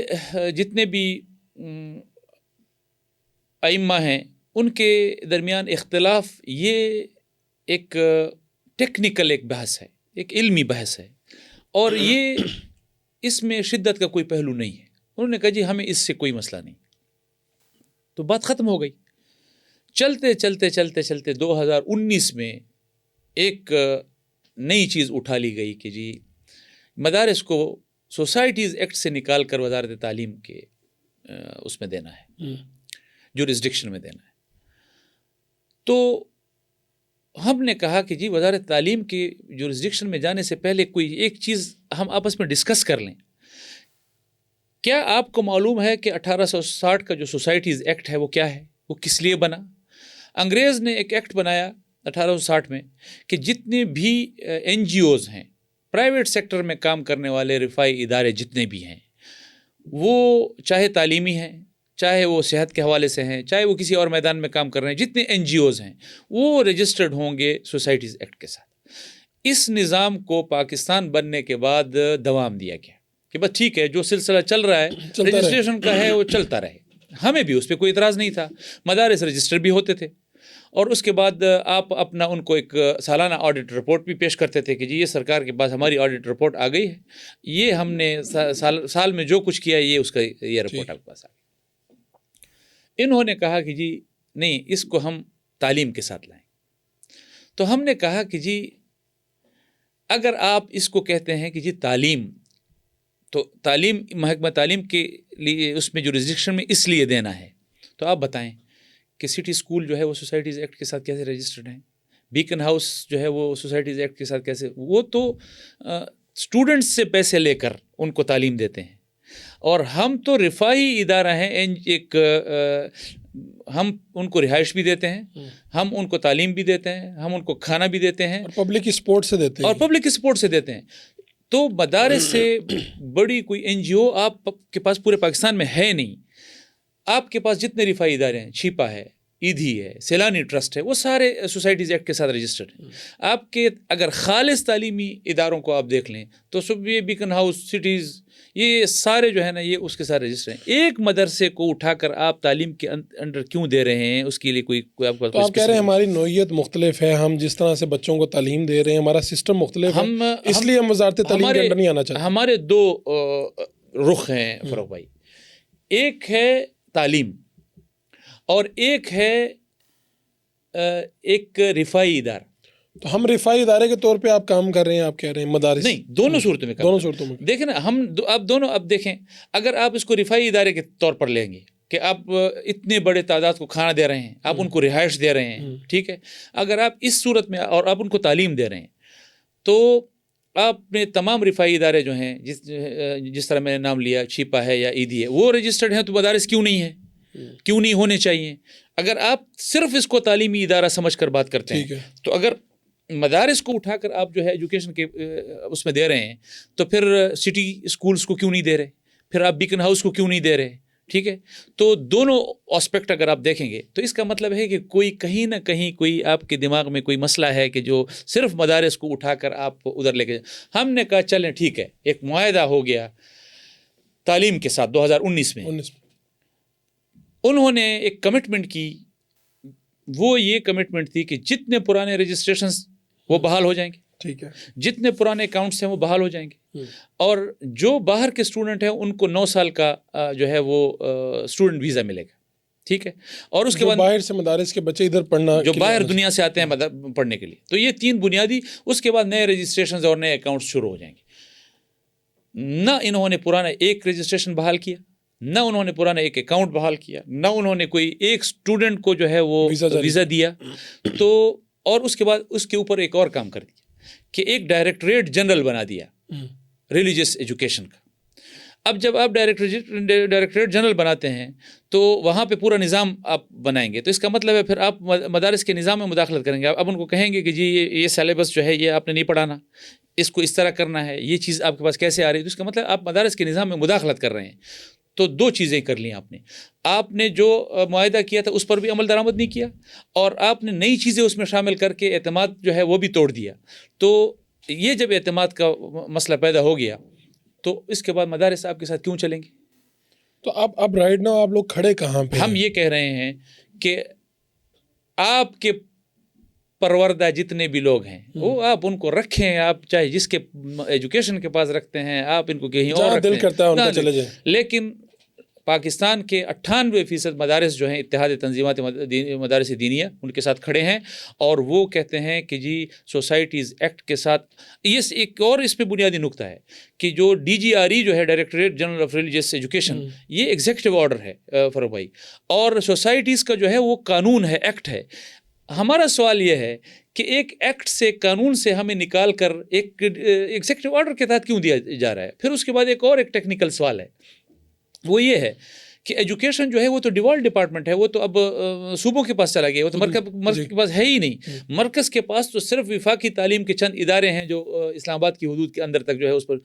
جتنے بھی ائمہ ہیں ان کے درمیان اختلاف یہ ایک ٹیکنیکل ایک بحث ہے, ایک علمی بحث ہے, اور یہ اس میں شدت کا کوئی پہلو نہیں ہے. انہوں نے کہا جی ہمیں اس سے کوئی مسئلہ نہیں. تو بات ختم ہو گئی. چلتے چلتے چلتے چلتے 2019 میں ایک نئی چیز اٹھا لی گئی کہ جی مدارس کو سوسائٹیز ایکٹ سے نکال کر وزارت تعلیم کے اس میں دینا ہے, جورسڈکشن میں دینا ہے. تو ہم نے کہا کہ جی وزارت تعلیم کے جورسڈکشن میں جانے سے پہلے کوئی ایک چیز ہم آپس میں ڈسکس کر لیں. کیا آپ کو معلوم ہے کہ 1860 کا جو سوسائٹیز ایکٹ ہے وہ کیا ہے, وہ کس لیے بنا؟ انگریز نے ایک ایکٹ بنایا 1860 میں کہ جتنے بھی این جی اوز ہیں, پرائیویٹ سیکٹر میں کام کرنے والے رفاہی ادارے جتنے بھی ہیں, وہ چاہے تعلیمی ہیں, چاہے وہ صحت کے حوالے سے ہیں, چاہے وہ کسی اور میدان میں کام کر رہے ہیں, جتنے این جی اوز ہیں وہ رجسٹرڈ ہوں گے سوسائٹیز ایکٹ کے ساتھ. اس نظام کو پاکستان بننے کے بعد دوام دیا گیا کہ بس ٹھیک ہے, جو سلسلہ چل رہا ہے رجسٹریشن کا ہے وہ چلتا رہے. ہمیں بھی اس پہ کوئی اعتراض نہیں تھا, مدارس رجسٹر بھی ہوتے تھے, اور اس کے بعد آپ اپنا ان کو ایک سالانہ آڈٹ رپورٹ بھی پیش کرتے تھے کہ جی یہ سرکار کے پاس ہماری آڈٹ رپورٹ آ گئی ہے, یہ ہم نے سال میں جو کچھ کیا یہ اس کا یہ رپورٹ آپ کے پاس آ گئی. انہوں نے کہا کہ جی نہیں, اس کو ہم تعلیم کے ساتھ لائیں. تو ہم نے کہا کہ جی اگر آپ اس کو کہتے ہیں کہ جی تعلیم, تو تعلیم محکمہ تعلیم کے لیے اس میں جورسڈکشن میں اس لیے دینا ہے, تو آپ بتائیں کہ سٹی اسکول جو ہے وہ سوسائٹیز ایکٹ کے ساتھ کیسے رجسٹرڈ ہیں, بیکن ہاؤس جو ہے وہ سوسائٹیز ایکٹ کے ساتھ کیسے, وہ تو اسٹوڈنٹس سے پیسے لے کر ان کو تعلیم دیتے ہیں, اور ہم تو رفاہی ادارہ ہیں, ایک ہم ان کو رہائش بھی دیتے ہیں, ہم ان کو تعلیم بھی دیتے ہیں, ہم ان کو کھانا بھی دیتے ہیں, اور پبلک سپورٹ سے دیتے ہیں, اور پبلک سپورٹ سے دیتے ہیں. تو مدارس سے بڑی کوئی این جی او آپ کے پاس پورے پاکستان میں ہے نہیں. آپ کے پاس جتنے رفاہی ادارے ہیں, چھیپا ہے, ایدھی ہے, سیلانی ٹرسٹ ہے, وہ سارے سوسائٹیز ایکٹ کے ساتھ رجسٹرڈ ہیں. آپ کے اگر خالص تعلیمی اداروں کو آپ دیکھ لیں تو سب یہ بیکن ہاؤس, سٹیز, یہ سارے جو ہے نا یہ اس کے ساتھ رجسٹر ہیں. ایک مدرسے کو اٹھا کر آپ تعلیم کے انڈر کیوں دے رہے ہیں, اس کے لیے کوئی آپ کو, تو آپ کہہ رہے ہیں ہماری نوعیت مختلف ہے, ہم جس طرح سے بچوں کو تعلیم دے رہے ہیں ہمارا سسٹم مختلف ہے, اس لیے ہم وزارت تعلیم کے انڈر نہیں آنا چاہتے. ہمارے دو رخ ہیں فروغ بھائی, ایک ہے تعلیم اور ایک ہے ایک رفاہی ادارہ. تو ہم رفاہی ادارے کے طور پہ آپ کام کر رہے ہیں, آپ کہہ رہے ہیں مدارس نہیں, دونوں صورتوں میں دونوں صورتوں میں دیکھیں نا, ہم اب دونوں, اب دیکھیں اگر آپ اس کو رفاہی ادارے کے طور پر لیں گے کہ آپ اتنے بڑے تعداد کو کھانا دے رہے ہیں, آپ ان کو رہائش دے رہے ہیں, ٹھیک ہے, اگر آپ اس صورت میں اور آپ ان کو تعلیم دے رہے ہیں, تو آپ نے تمام رفاہی ادارے جو ہیں جس طرح میں نے نام لیا, چھیپا ہے یا ایدھی ہے, وہ رجسٹرڈ ہیں, تو مدارس کیوں نہیں ہے, کیوں نہیں ہونے چاہیے؟ اگر آپ صرف اس کو تعلیمی ادارہ سمجھ کر بات کرتے ہیں, تو اگر مدارس کو اٹھا کر آپ جو ہے ایجوکیشن کے اس میں دے رہے ہیں, تو پھر سٹی اسکولس کو کیوں نہیں دے رہے, پھر آپ بیکن ہاؤس کو کیوں نہیں دے رہے, ٹھیک ہے. تو دونوں آسپیکٹ اگر آپ دیکھیں گے تو اس کا مطلب ہے کہ کوئی کہیں نہ کہیں کوئی آپ کے دماغ میں کوئی مسئلہ ہے کہ جو صرف مدارس کو اٹھا کر آپ ادھر لے کے. ہم نے کہا چلیں ٹھیک ہے, ایک معاہدہ ہو گیا تعلیم کے ساتھ 2019 میں, انہوں نے ایک کمٹمنٹ کی, وہ یہ کمٹمنٹ تھی کہ جتنے پرانے رجسٹریشنز وہ بحال ہو جائیں گے, ٹھیک ہے, جتنے پرانے اکاؤنٹس ہیں وہ بحال ہو جائیں گے, اور جو باہر کے اسٹوڈنٹ ہیں ان کو 9 سال کا جو ہے وہ اسٹوڈنٹ ویزا ملے گا, ٹھیک ہے. اور اس کے بعد باہر سے مدارس کے بچے ادھر پڑھنا, جو باہر دنیا سے آتے ہیں پڑھنے کے لیے, تو یہ 3 بنیادی, اس کے بعد نئے رجسٹریشنز اور نئے اکاؤنٹس شروع ہو جائیں گے. نہ انہوں نے پرانا ایک رجسٹریشن بحال کیا, نہ انہوں نے پرانا ایک اکاؤنٹ بحال کیا, نہ انہوں نے کوئی ایک اسٹوڈنٹ کو جو ہے وہ ویزا دیا. تو اور اس کے بعد اس کے اوپر ایک اور کام کر دیا کہ ایک ڈائریکٹریٹ جنرل بنا دیا ریلیجیس ایجوکیشن کا. اب جب آپ ڈائریکٹریٹ جنرل بناتے ہیں تو وہاں پہ پورا نظام آپ بنائیں گے, تو اس کا مطلب ہے پھر آپ مدارس کے نظام میں مداخلت کریں گے. اب ان کو کہیں گے کہ جی یہ سلیبس جو ہے یہ آپ نے نہیں پڑھانا, اس کو اس طرح کرنا ہے, یہ چیز آپ کے پاس کیسے آ رہی ہے, تو اس کا مطلب آپ مدارس کے نظام میں مداخلت کر رہے ہیں. تو دو چیزیں کر لیں آپ نے جو معاہدہ کیا تھا اس پر بھی عمل درآمد نہیں کیا، اور آپ نے نئی چیزیں اس میں شامل کر کے اعتماد جو ہے وہ بھی توڑ دیا. تو یہ جب اعتماد کا مسئلہ پیدا ہو گیا تو اس کے بعد مدارس آپ کے ساتھ کیوں چلیں گے؟ تو اب رائٹ ناؤ آپ لوگ کھڑے کہاں پہ ہم ہیں؟ یہ کہہ رہے ہیں کہ آپ کے پروردہ جتنے بھی لوگ ہیں وہ آپ ان کو رکھیں، آپ چاہے جس کے ایجوکیشن کے پاس رکھتے ہیں، آپ ان کو کہیں اور جہاں رکھتے دل ہیں، کرتا ہے ان کا چلے جائیں. لیکن پاکستان کے 98% مدارس جو ہیں اتحاد تنظیمات مدارس دینیہ ان کے ساتھ کھڑے ہیں، اور وہ کہتے ہیں کہ جی سوسائٹیز ایکٹ کے ساتھ یہ ایک اور اس پہ بنیادی نقطہ ہے کہ جو DGRE جو ہے directorate general of religious education, یہ ایگزیکٹو آرڈر ہے فاروق بھائی، اور سوسائٹیز کا جو ہے وہ قانون ہے، ایکٹ ہے. ہمارا سوال یہ ہے کہ ایک ایکٹ سے، قانون سے ہمیں نکال کر ایک ایگزیکٹو آرڈر کے تحت کیوں دیا جا رہا ہے؟ پھر اس کے بعد ایک ٹیکنیکل سوال ہے، وہ یہ ہے کہ ایجوکیشن جو ہے وہ تو ڈیوالوپ ڈپارٹمنٹ ہے، وہ تو اب صوبوں کے پاس چلا گیا، وہ تو مرکز کے پاس ہے ہی نہیں. مرکز کے پاس تو صرف وفاقی تعلیم کے چند ادارے ہیں جو اسلام آباد کی حدود کے اندر تک جو ہے اس پر،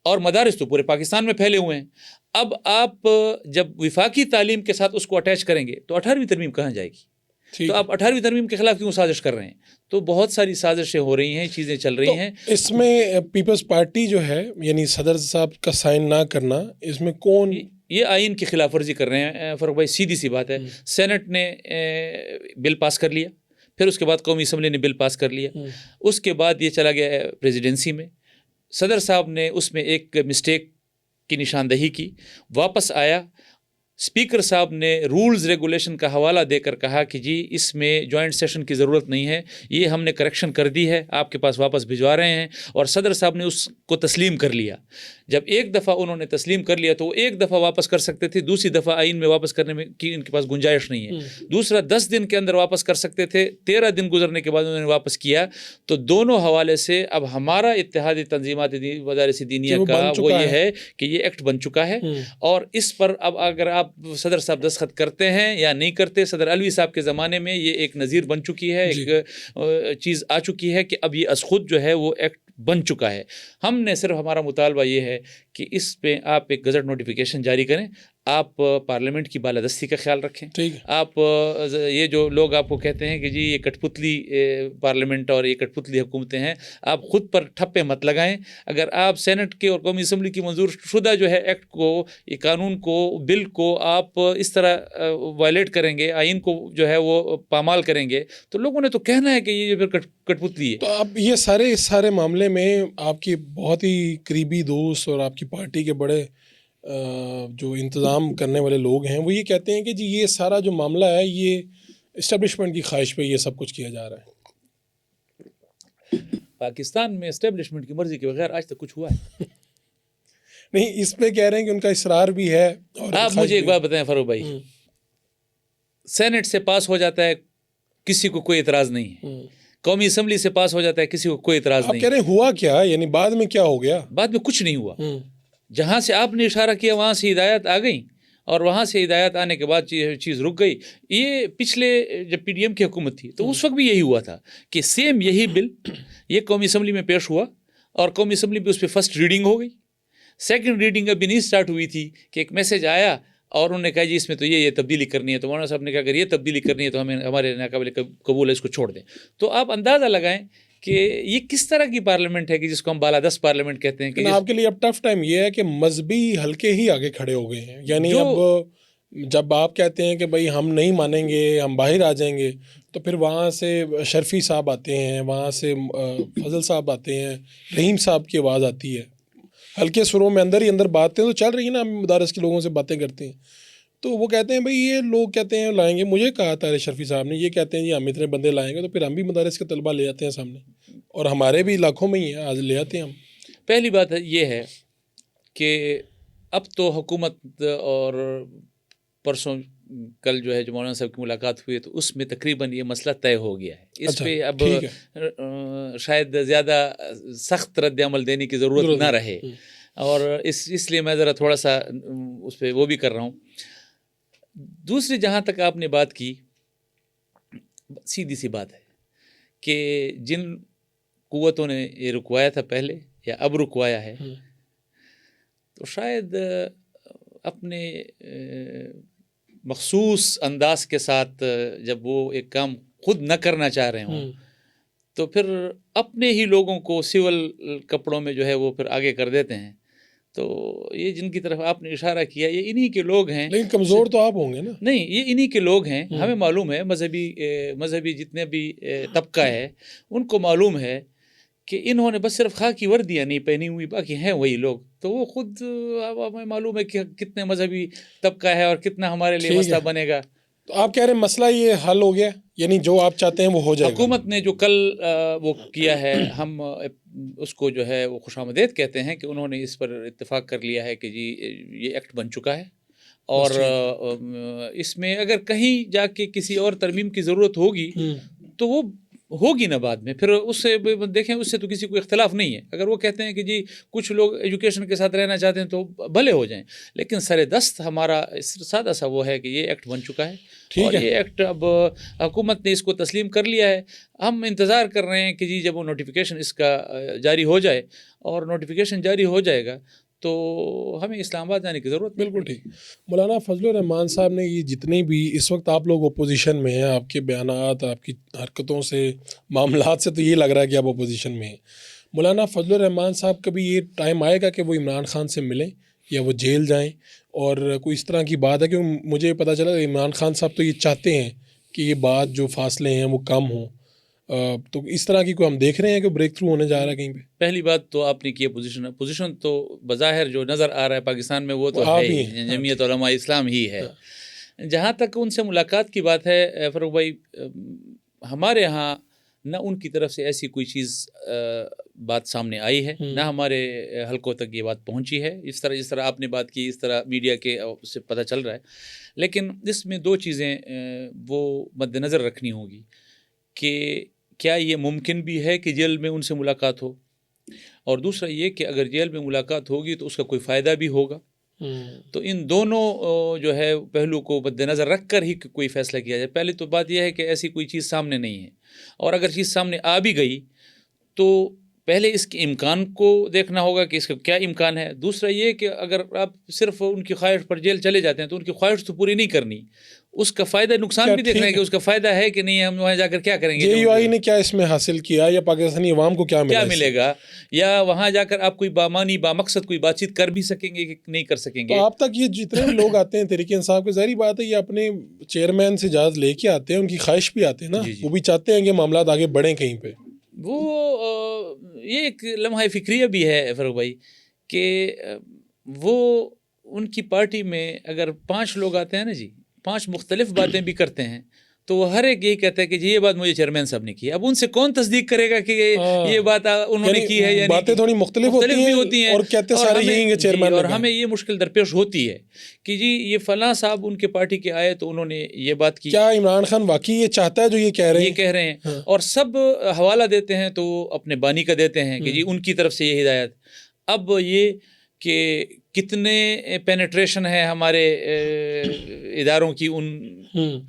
اور مدارس تو پورے پاکستان میں پھیلے ہوئے ہیں. اب آپ جب وفاقی تعلیم کے ساتھ اس کو اٹیچ کریں گے تو 18ویں ترمیم کہاں جائے گی؟ تو آپ 18ویں ترمیم کے خلاف کیوں سازش کر رہے ہیں؟ تو بہت ساری سازشیں ہو رہی ہیں، چیزیں چل رہی ہیں. اس میں پیپلز پارٹی جو ہے یعنی صدر صاحب کا سائن نہ کرنا، اس میں کون؟ یہ آئین کی خلاف ورزی کر رہے ہیں فاروق بھائی، سیدھی سی بات ہے. سینٹ نے بل پاس کر لیا، پھر اس کے بعد قومی اسمبلی نے بل پاس کر لیا، اس کے بعد یہ چلا گیا پریزیڈنسی میں. صدر صاحب نے اس میں ایک مسٹیک کی نشاندہی کی، واپس آیا. اسپیکر صاحب نے رولز ریگولیشن کا حوالہ دے کر کہا کہ جی اس میں جوائنٹ سیشن کی ضرورت نہیں ہے، یہ ہم نے کریکشن کر دی ہے، آپ کے پاس واپس بھجوا رہے ہیں. اور صدر صاحب نے اس کو تسلیم کر لیا. جب ایک دفعہ انہوں نے تسلیم کر لیا تو وہ ایک دفعہ واپس کر سکتے تھے، دوسری دفعہ آئین میں واپس کرنے میں کی ان کے پاس گنجائش نہیں ہے. دوسرا 10 دن کے اندر واپس کر سکتے تھے، 13 دن گزرنے کے بعد انہوں نے واپس کیا. تو دونوں حوالے سے اب ہمارا اتحادی تنظیمات مدارس دینیہ کا وہ یہ ہے کہ یہ ایکٹ بن چکا ہے، اور اس پر اب اگر آپ صدر صاحب دستخط کرتے ہیں یا نہیں کرتے، صدر علوی صاحب کے زمانے میں یہ ایک نظیر بن چکی ہے، ایک چیز آ چکی ہے کہ اب یہ از خود جو ہے وہ ایکٹ بن چکا ہے. ہم نے صرف ہمارا مطالبہ یہ ہے کہ اس پہ آپ ایک گزٹ نوٹیفیکیشن جاری کریں، آپ پارلیمنٹ کی بالادستی کا خیال رکھیں. آپ یہ جو لوگ آپ کو کہتے ہیں کہ جی یہ کٹ پتلی پارلیمنٹ اور یہ کٹ پتلی حکومتیں ہیں، آپ خود پر ٹھپے مت لگائیں. اگر آپ سینٹ کے اور قومی اسمبلی کی منظور شدہ جو ہے ایکٹ کو، یہ قانون کو، بل کو آپ اس طرح وائلیٹ کریں گے، آئین کو جو ہے وہ پامال کریں گے، تو لوگوں نے تو کہنا ہے کہ یہ پھر کٹ پتلی ہے. تو اب یہ سارے معاملے میں آپ کے بہت ہی قریبی دوست اور آپ کی پارٹی کے بڑے جو انتظام کرنے والے لوگ ہیں وہ یہ کہتے ہیں کہ جی یہ سارا جو معاملہ ہے یہ اسٹیبلشمنٹ کی خواہش پہ یہ سب کچھ کیا جا رہا ہے. پاکستان میں اسٹیبلشمنٹ کی مرضی کے بغیر آج تک کچھ ہوا ہے نہیں، اس پہ کہہ رہے ہیں کہ ان کا اصرار بھی ہے. اور آپ مجھے ایک بات بتائیں فاروق بھائی، سینٹ سے پاس ہو جاتا ہے، کسی کو کوئی اعتراض نہیں ہے. قومی اسمبلی سے پاس ہو جاتا ہے، کسی کو کوئی اعتراض نہیں. آپ کہہ رہے ہیں ہوا کیا؟ یعنی بعد میں کیا ہو گیا؟ بعد میں کچھ نہیں ہوا. جہاں سے آپ نے اشارہ کیا وہاں سے ہدایات آ گئیں، اور وہاں سے ہدایات آنے کے بعد چیز رک گئی. یہ پچھلے جب PDM کی حکومت تھی تو اس وقت بھی یہی ہوا تھا کہ سیم یہی بل یہ قومی اسمبلی میں پیش ہوا، اور قومی اسمبلی پہ اس پہ فرسٹ ریڈنگ ہو گئی. سیکنڈ ریڈنگ ابھی نہیں سٹارٹ ہوئی تھی کہ ایک میسج آیا اور انہوں نے کہا جی اس میں تو یہ تبدیلی کرنی ہے. تو مولانا صاحب نے کہا اگر یہ تبدیلی کرنی ہے تو ہمیں ہمارے ناقابل قبول ہے، اس کو چھوڑ دیں. تو آپ اندازہ لگائیں کہ یہ کس طرح کی پارلیمنٹ ہے کہ جس کو ہم بالادست پارلیمنٹ کہتے ہیں. کہ آپ کے لیے اب ٹف ٹائم یہ ہے کہ مذہبی حلقے ہی آگے کھڑے ہو گئے ہیں. یعنی اب جب آپ کہتے ہیں کہ بھائی ہم نہیں مانیں گے، ہم باہر آ جائیں گے، تو پھر وہاں سے شرفی صاحب آتے ہیں، وہاں سے فضل صاحب آتے ہیں، رحیم صاحب کی آواز آتی ہے. ہلکے سروں میں اندر ہی اندر باتیں تو چل رہی ہیں نا. ہم مدارس کے لوگوں سے باتیں کرتے ہیں تو وہ کہتے ہیں بھائی یہ لوگ کہتے ہیں لائیں گے. مجھے کہا تھا شرفی صاحب نے، یہ کہتے ہیں جی ہم اتنے بندے لائیں گے تو پھر ہم بھی مدارس کے طلبہ لے آتے ہیں سامنے، اور ہمارے بھی علاقوں میں ہی ہیں، آج لے آتے ہیں ہم. پہلی بات یہ ہے کہ اب تو حکومت، اور پرسوں کل جو ہے جو مولانا صاحب کی ملاقات ہوئی تو اس میں تقریباً یہ مسئلہ طے ہو گیا ہے. اس پہ اب شاید زیادہ سخت رد عمل دینے کی ضرورت نہ رہے، اور اس لیے میں ذرا تھوڑا سا اس پہ وہ بھی کر رہا ہوں. دوسری جہاں تک آپ نے بات کی، سیدھی سی بات ہے کہ جن قوتوں نے یہ رکوایا تھا پہلے یا اب رکوایا ہے، تو شاید اپنے مخصوص انداز کے ساتھ جب وہ ایک کام خود نہ کرنا چاہ رہے ہوں تو پھر اپنے ہی لوگوں کو سول کپڑوں میں جو ہے وہ پھر آگے کر دیتے ہیں. تو یہ جن کی طرف آپ نے اشارہ کیا یہ انہی کے لوگ ہیں. لیکن کمزور تو آپ ہوں گے نا. نہیں, یہ انہی کے لوگ ہیں. ہمیں معلوم ہے مذہبی جتنے بھی طبقہ ہے ان کو معلوم ہے کہ انہوں نے بس صرف خاکی وردیاں نہیں پہنی ہوئی, باقی ہیں وہی لوگ. تو وہ خود ہمیں معلوم ہے کہ کتنے مذہبی طبقہ ہے اور کتنا ہمارے لیے مسئلہ بنے گا. تو آپ کہہ رہے ہیں مسئلہ یہ حل ہو گیا, یعنی جو آپ چاہتے ہیں وہ ہو جائے گا. حکومت نے جو کل وہ کیا ہے ہم اس کو جو ہے وہ خوش آمدید کہتے ہیں کہ انہوں نے اس پر اتفاق کر لیا ہے کہ جی یہ ایکٹ بن چکا ہے اور اس میں اگر کہیں جا کے کسی اور ترمیم کی ضرورت ہوگی تو وہ ہوگی نا بعد میں. پھر اس سے دیکھیں اس سے تو کسی کو اختلاف نہیں ہے. اگر وہ کہتے ہیں کہ جی کچھ لوگ ایجوکیشن کے ساتھ رہنا چاہتے ہیں تو بھلے ہو جائیں, لیکن سر دست ہمارا سادہ سا وہ ہے کہ یہ ایکٹ بن چکا ہے اور یہ ایکٹ اب حکومت نے اس کو تسلیم کر لیا ہے. ہم انتظار کر رہے ہیں کہ جی جب وہ نوٹیفیکیشن اس کا جاری ہو جائے, اور نوٹیفیکیشن جاری ہو جائے گا تو ہمیں اسلام آباد جانے کی ضرورت. بالکل ٹھیک. مولانا فضل الرحمان صاحب نے یہ جتنے بھی اس وقت آپ لوگ اپوزیشن میں ہیں, آپ کے بیانات آپ کی حرکتوں سے معاملات سے تو یہ لگ رہا ہے کہ آپ اپوزیشن میں ہیں. مولانا فضل الرحمان صاحب کبھی یہ ٹائم آئے گا کہ وہ عمران خان سے ملیں یا وہ جیل جائیں, اور کوئی اس طرح کی بات ہے کہ مجھے پتہ چلا عمران خان صاحب تو یہ چاہتے ہیں کہ یہ بات جو فاصلے ہیں وہ کم ہوں, تو اس طرح کی کوئی ہم دیکھ رہے ہیں کہ بریک تھرو ہونے جا رہا ہے کہیں پہ؟ پہلی بات تو آپ نے کی پوزیشن تو بظاہر جو نظر آ رہا ہے پاکستان میں وہ تو ہے ہی, جمعیت علماء اسلام ہی ہے. جہاں تک ان سے ملاقات کی بات ہے فاروق بھائی, ہمارے ہاں نہ ان کی طرف سے ایسی کوئی چیز بات سامنے آئی ہے, نہ ہمارے حلقوں تک یہ بات پہنچی ہے. جس طرح آپ نے بات کی اس طرح میڈیا کے سے پتہ چل رہا ہے. لیکن اس میں دو چیزیں وہ مد نظر رکھنی ہوگی کہ کیا یہ ممکن بھی ہے کہ جیل میں ان سے ملاقات ہو, اور دوسرا یہ کہ اگر جیل میں ملاقات ہوگی تو اس کا کوئی فائدہ بھی ہوگا. تو ان دونوں جو ہے پہلو کو مد نظر رکھ کر ہی کوئی فیصلہ کیا جائے. پہلے تو بات یہ ہے کہ ایسی کوئی چیز سامنے نہیں ہے, اور اگر چیز سامنے آ بھی گئی تو پہلے اس کے امکان کو دیکھنا ہوگا کہ اس کا کیا امکان ہے. دوسرا یہ کہ اگر آپ صرف ان کی خواہش پر جیل چلے جاتے ہیں تو ان کی خواہش تو پوری نہیں کرنی, اس کا فائدہ نقصان بھی دیکھنا ہے کہ اس کا فائدہ ہے کہ نہیں, ہم وہاں جا کر کیا کریں گے, جے یو آئی نے کیا اس میں حاصل کیا یا پاکستانی عوام کو کیا ملے گا, یا وہاں جا کر آپ کوئی بامانی بامقصد کوئی بات چیت کر بھی سکیں گے کہ نہیں کر سکیں گے. تو آپ تک یہ جتنے بھی لوگ آتے ہیں تحریک انصاف کے, ظاہری بات ہے یہ اپنے چیئرمین سے اجازت لے کے آتے ہیں, ان کی خواہش بھی آتے ہیں نا, وہ بھی چاہتے ہیں کہ معاملات آگے بڑھیں کہیں پہ. وہ یہ ایک لمحہ فکریہ بھی ہے فاروق بھائی کہ وہ ان کی پارٹی میں اگر 5 لوگ آتے ہیں نا جی, 5 مختلف باتیں بھی کرتے ہیں, تو وہ ہر ایک یہی کہتا ہے کہ جی یہ بات مجھے چیئرمین صاحب نے کی. اب ان سے کون تصدیق کرے گا کہ یہ بات انہوں نے کی ہے یا نہیں. باتیں تھوڑی مختلف ہوتی ہیں اور کہتے سارے یہی ہیں چیئرمین, اور ہمیں یہ مشکل درپیش ہوتی ہے کہ جی یہ فلاں صاحب ان کے پارٹی کے آئے تو انہوں نے یہ بات کی. کیا عمران خان واقعی یہ چاہتا ہے جو یہ کہہ رہے ہیں؟ اور سب حوالہ دیتے ہیں تو اپنے بانی کا دیتے ہیں کہ جی ان کی طرف سے یہ ہدایت. اب یہ کہ کتنے پینیٹریشن ہے ہمارے اداروں کی, ان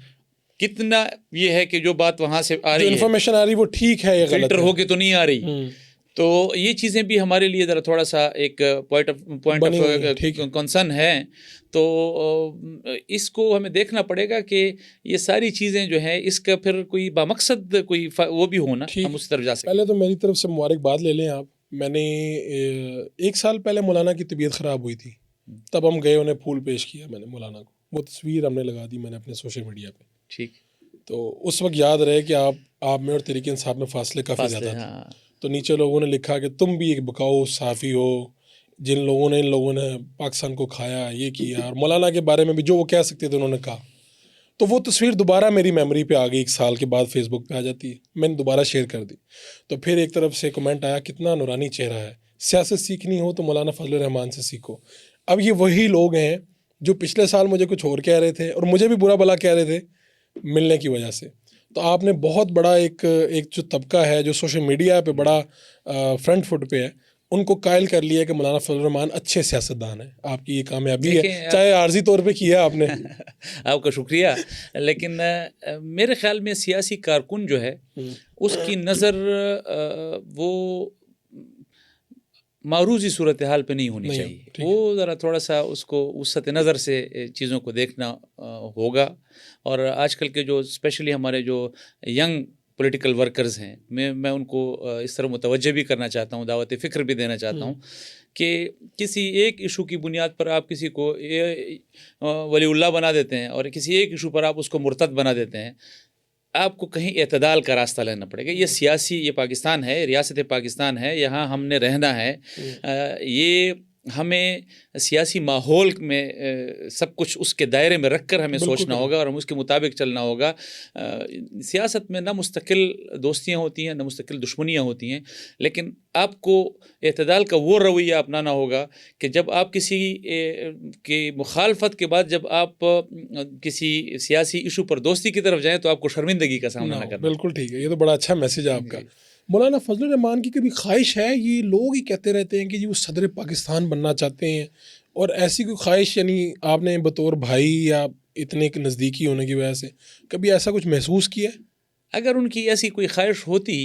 کتنا یہ ہے کہ جو بات وہاں سے آ رہی ہے, انفارمیشن آ رہی وہ ٹھیک ہے یا غلط فلٹر ہو کے تو نہیں آ رہی. تو یہ چیزیں بھی ہمارے لیے ذرا تھوڑا سا ایک پوائنٹ آف کنسرن ہے. تو اس کو ہمیں دیکھنا پڑے گا کہ یہ ساری چیزیں جو ہیں اس کا پھر کوئی بامقصد کوئی وہ بھی ہونا, ہم اس طرف جا سکیں. پہلے تو میری طرف سے مبارکباد لے لیں آپ. میں نے 1 سال پہلے مولانا کی طبیعت خراب ہوئی تھی, تب ہم گئے, انہیں پھول پیش کیا میں نے مولانا کو, وہ تصویر ہم نے لگا دی میں نے اپنے سوشل میڈیا پہ. ٹھیک. تو اس وقت یاد رہے کہ آپ میں اور تحریک انصاف میں فاصلے کافی زیادہ تھے. تو نیچے لوگوں نے لکھا کہ تم بھی ایک بکاؤ صحافی ہو, جن لوگوں نے ان لوگوں نے پاکستان کو کھایا, یہ کیا, اور مولانا کے بارے میں بھی جو وہ کہہ سکتے تھے انہوں نے کہا. تو وہ تصویر دوبارہ میری میموری پہ آ گئی, 1 سال کے بعد فیس بک پہ آ جاتی ہے, میں نے دوبارہ شیئر کر دی. تو پھر ایک طرف سے کمنٹ آیا کتنا نورانی چہرہ ہے, سیاست سیکھنی ہو تو مولانا فضل الرحمان سے سیکھو. اب یہ وہی لوگ ہیں جو پچھلے سال مجھے کچھ اور کہہ رہے تھے اور مجھے بھی برا بلا کہہ رہے تھے ملنے کی وجہ سے. تو آپ نے بہت بڑا ایک جو طبقہ ہے جو سوشل میڈیا پہ بڑا فرنٹ فٹ پہ ہے, ان کو قائل کر لیا کہ مولانا فضل الرحمان اچھے سیاستدان ہیں. آپ کی یہ کامیابی ہے, چاہے عارضی طور پہ کیا آپ نے. آپ کا شکریہ. لیکن میرے خیال میں سیاسی کارکن جو ہے اس کی نظر وہ معروضی صورتحال پہ نہیں ہونی نہیں، چاہیے. ٹھیک ہے. وہ ذرا تھوڑا سا اس کو وسعت نظر سے چیزوں کو دیکھنا ہوگا. اور آج کل کے جو اسپیشلی ہمارے جو ینگ پولیٹیکل ورکرز ہیں، میں ان کو اس طرح متوجہ بھی کرنا چاہتا ہوں، دعوت فکر بھی دینا چاہتا ہوں کہ کسی ایک ایشو کی بنیاد پر آپ کسی کو ولی اللہ بنا دیتے ہیں اور کسی ایک ایشو پر آپ اس کو مرتد بنا دیتے ہیں. آپ کو کہیں اعتدال کا راستہ لینا پڑے گا. یہ پاکستان ہے، ریاست پاکستان ہے، یہاں ہم نے رہنا ہے. یہ ہمیں سیاسی ماحول میں سب کچھ اس کے دائرے میں رکھ کر ہمیں سوچنا ہوگا اور ہم اس کے مطابق چلنا ہوگا. سیاست میں نہ مستقل دوستیاں ہوتی ہیں نہ مستقل دشمنیاں ہوتی ہیں، لیکن آپ کو اعتدال کا وہ رویہ اپنانا ہوگا کہ جب آپ کسی کی مخالفت کے بعد جب آپ کسی سیاسی ایشو پر دوستی کی طرف جائیں تو آپ کو شرمندگی کا سامنا نہ کرنا. بالکل ٹھیک ہے، یہ تو بڑا اچھا میسج ہے آپ کا. مولانا فضل الرحمان کی کبھی خواہش ہے، یہ لوگ ہی کہتے رہتے ہیں کہ جی وہ صدر پاکستان بننا چاہتے ہیں، اور ایسی کوئی خواہش یعنی آپ نے بطور بھائی یا اتنے نزدیکی ہونے کی وجہ سے کبھی ایسا کچھ محسوس کیا ہے؟ اگر ان کی ایسی کوئی خواہش ہوتی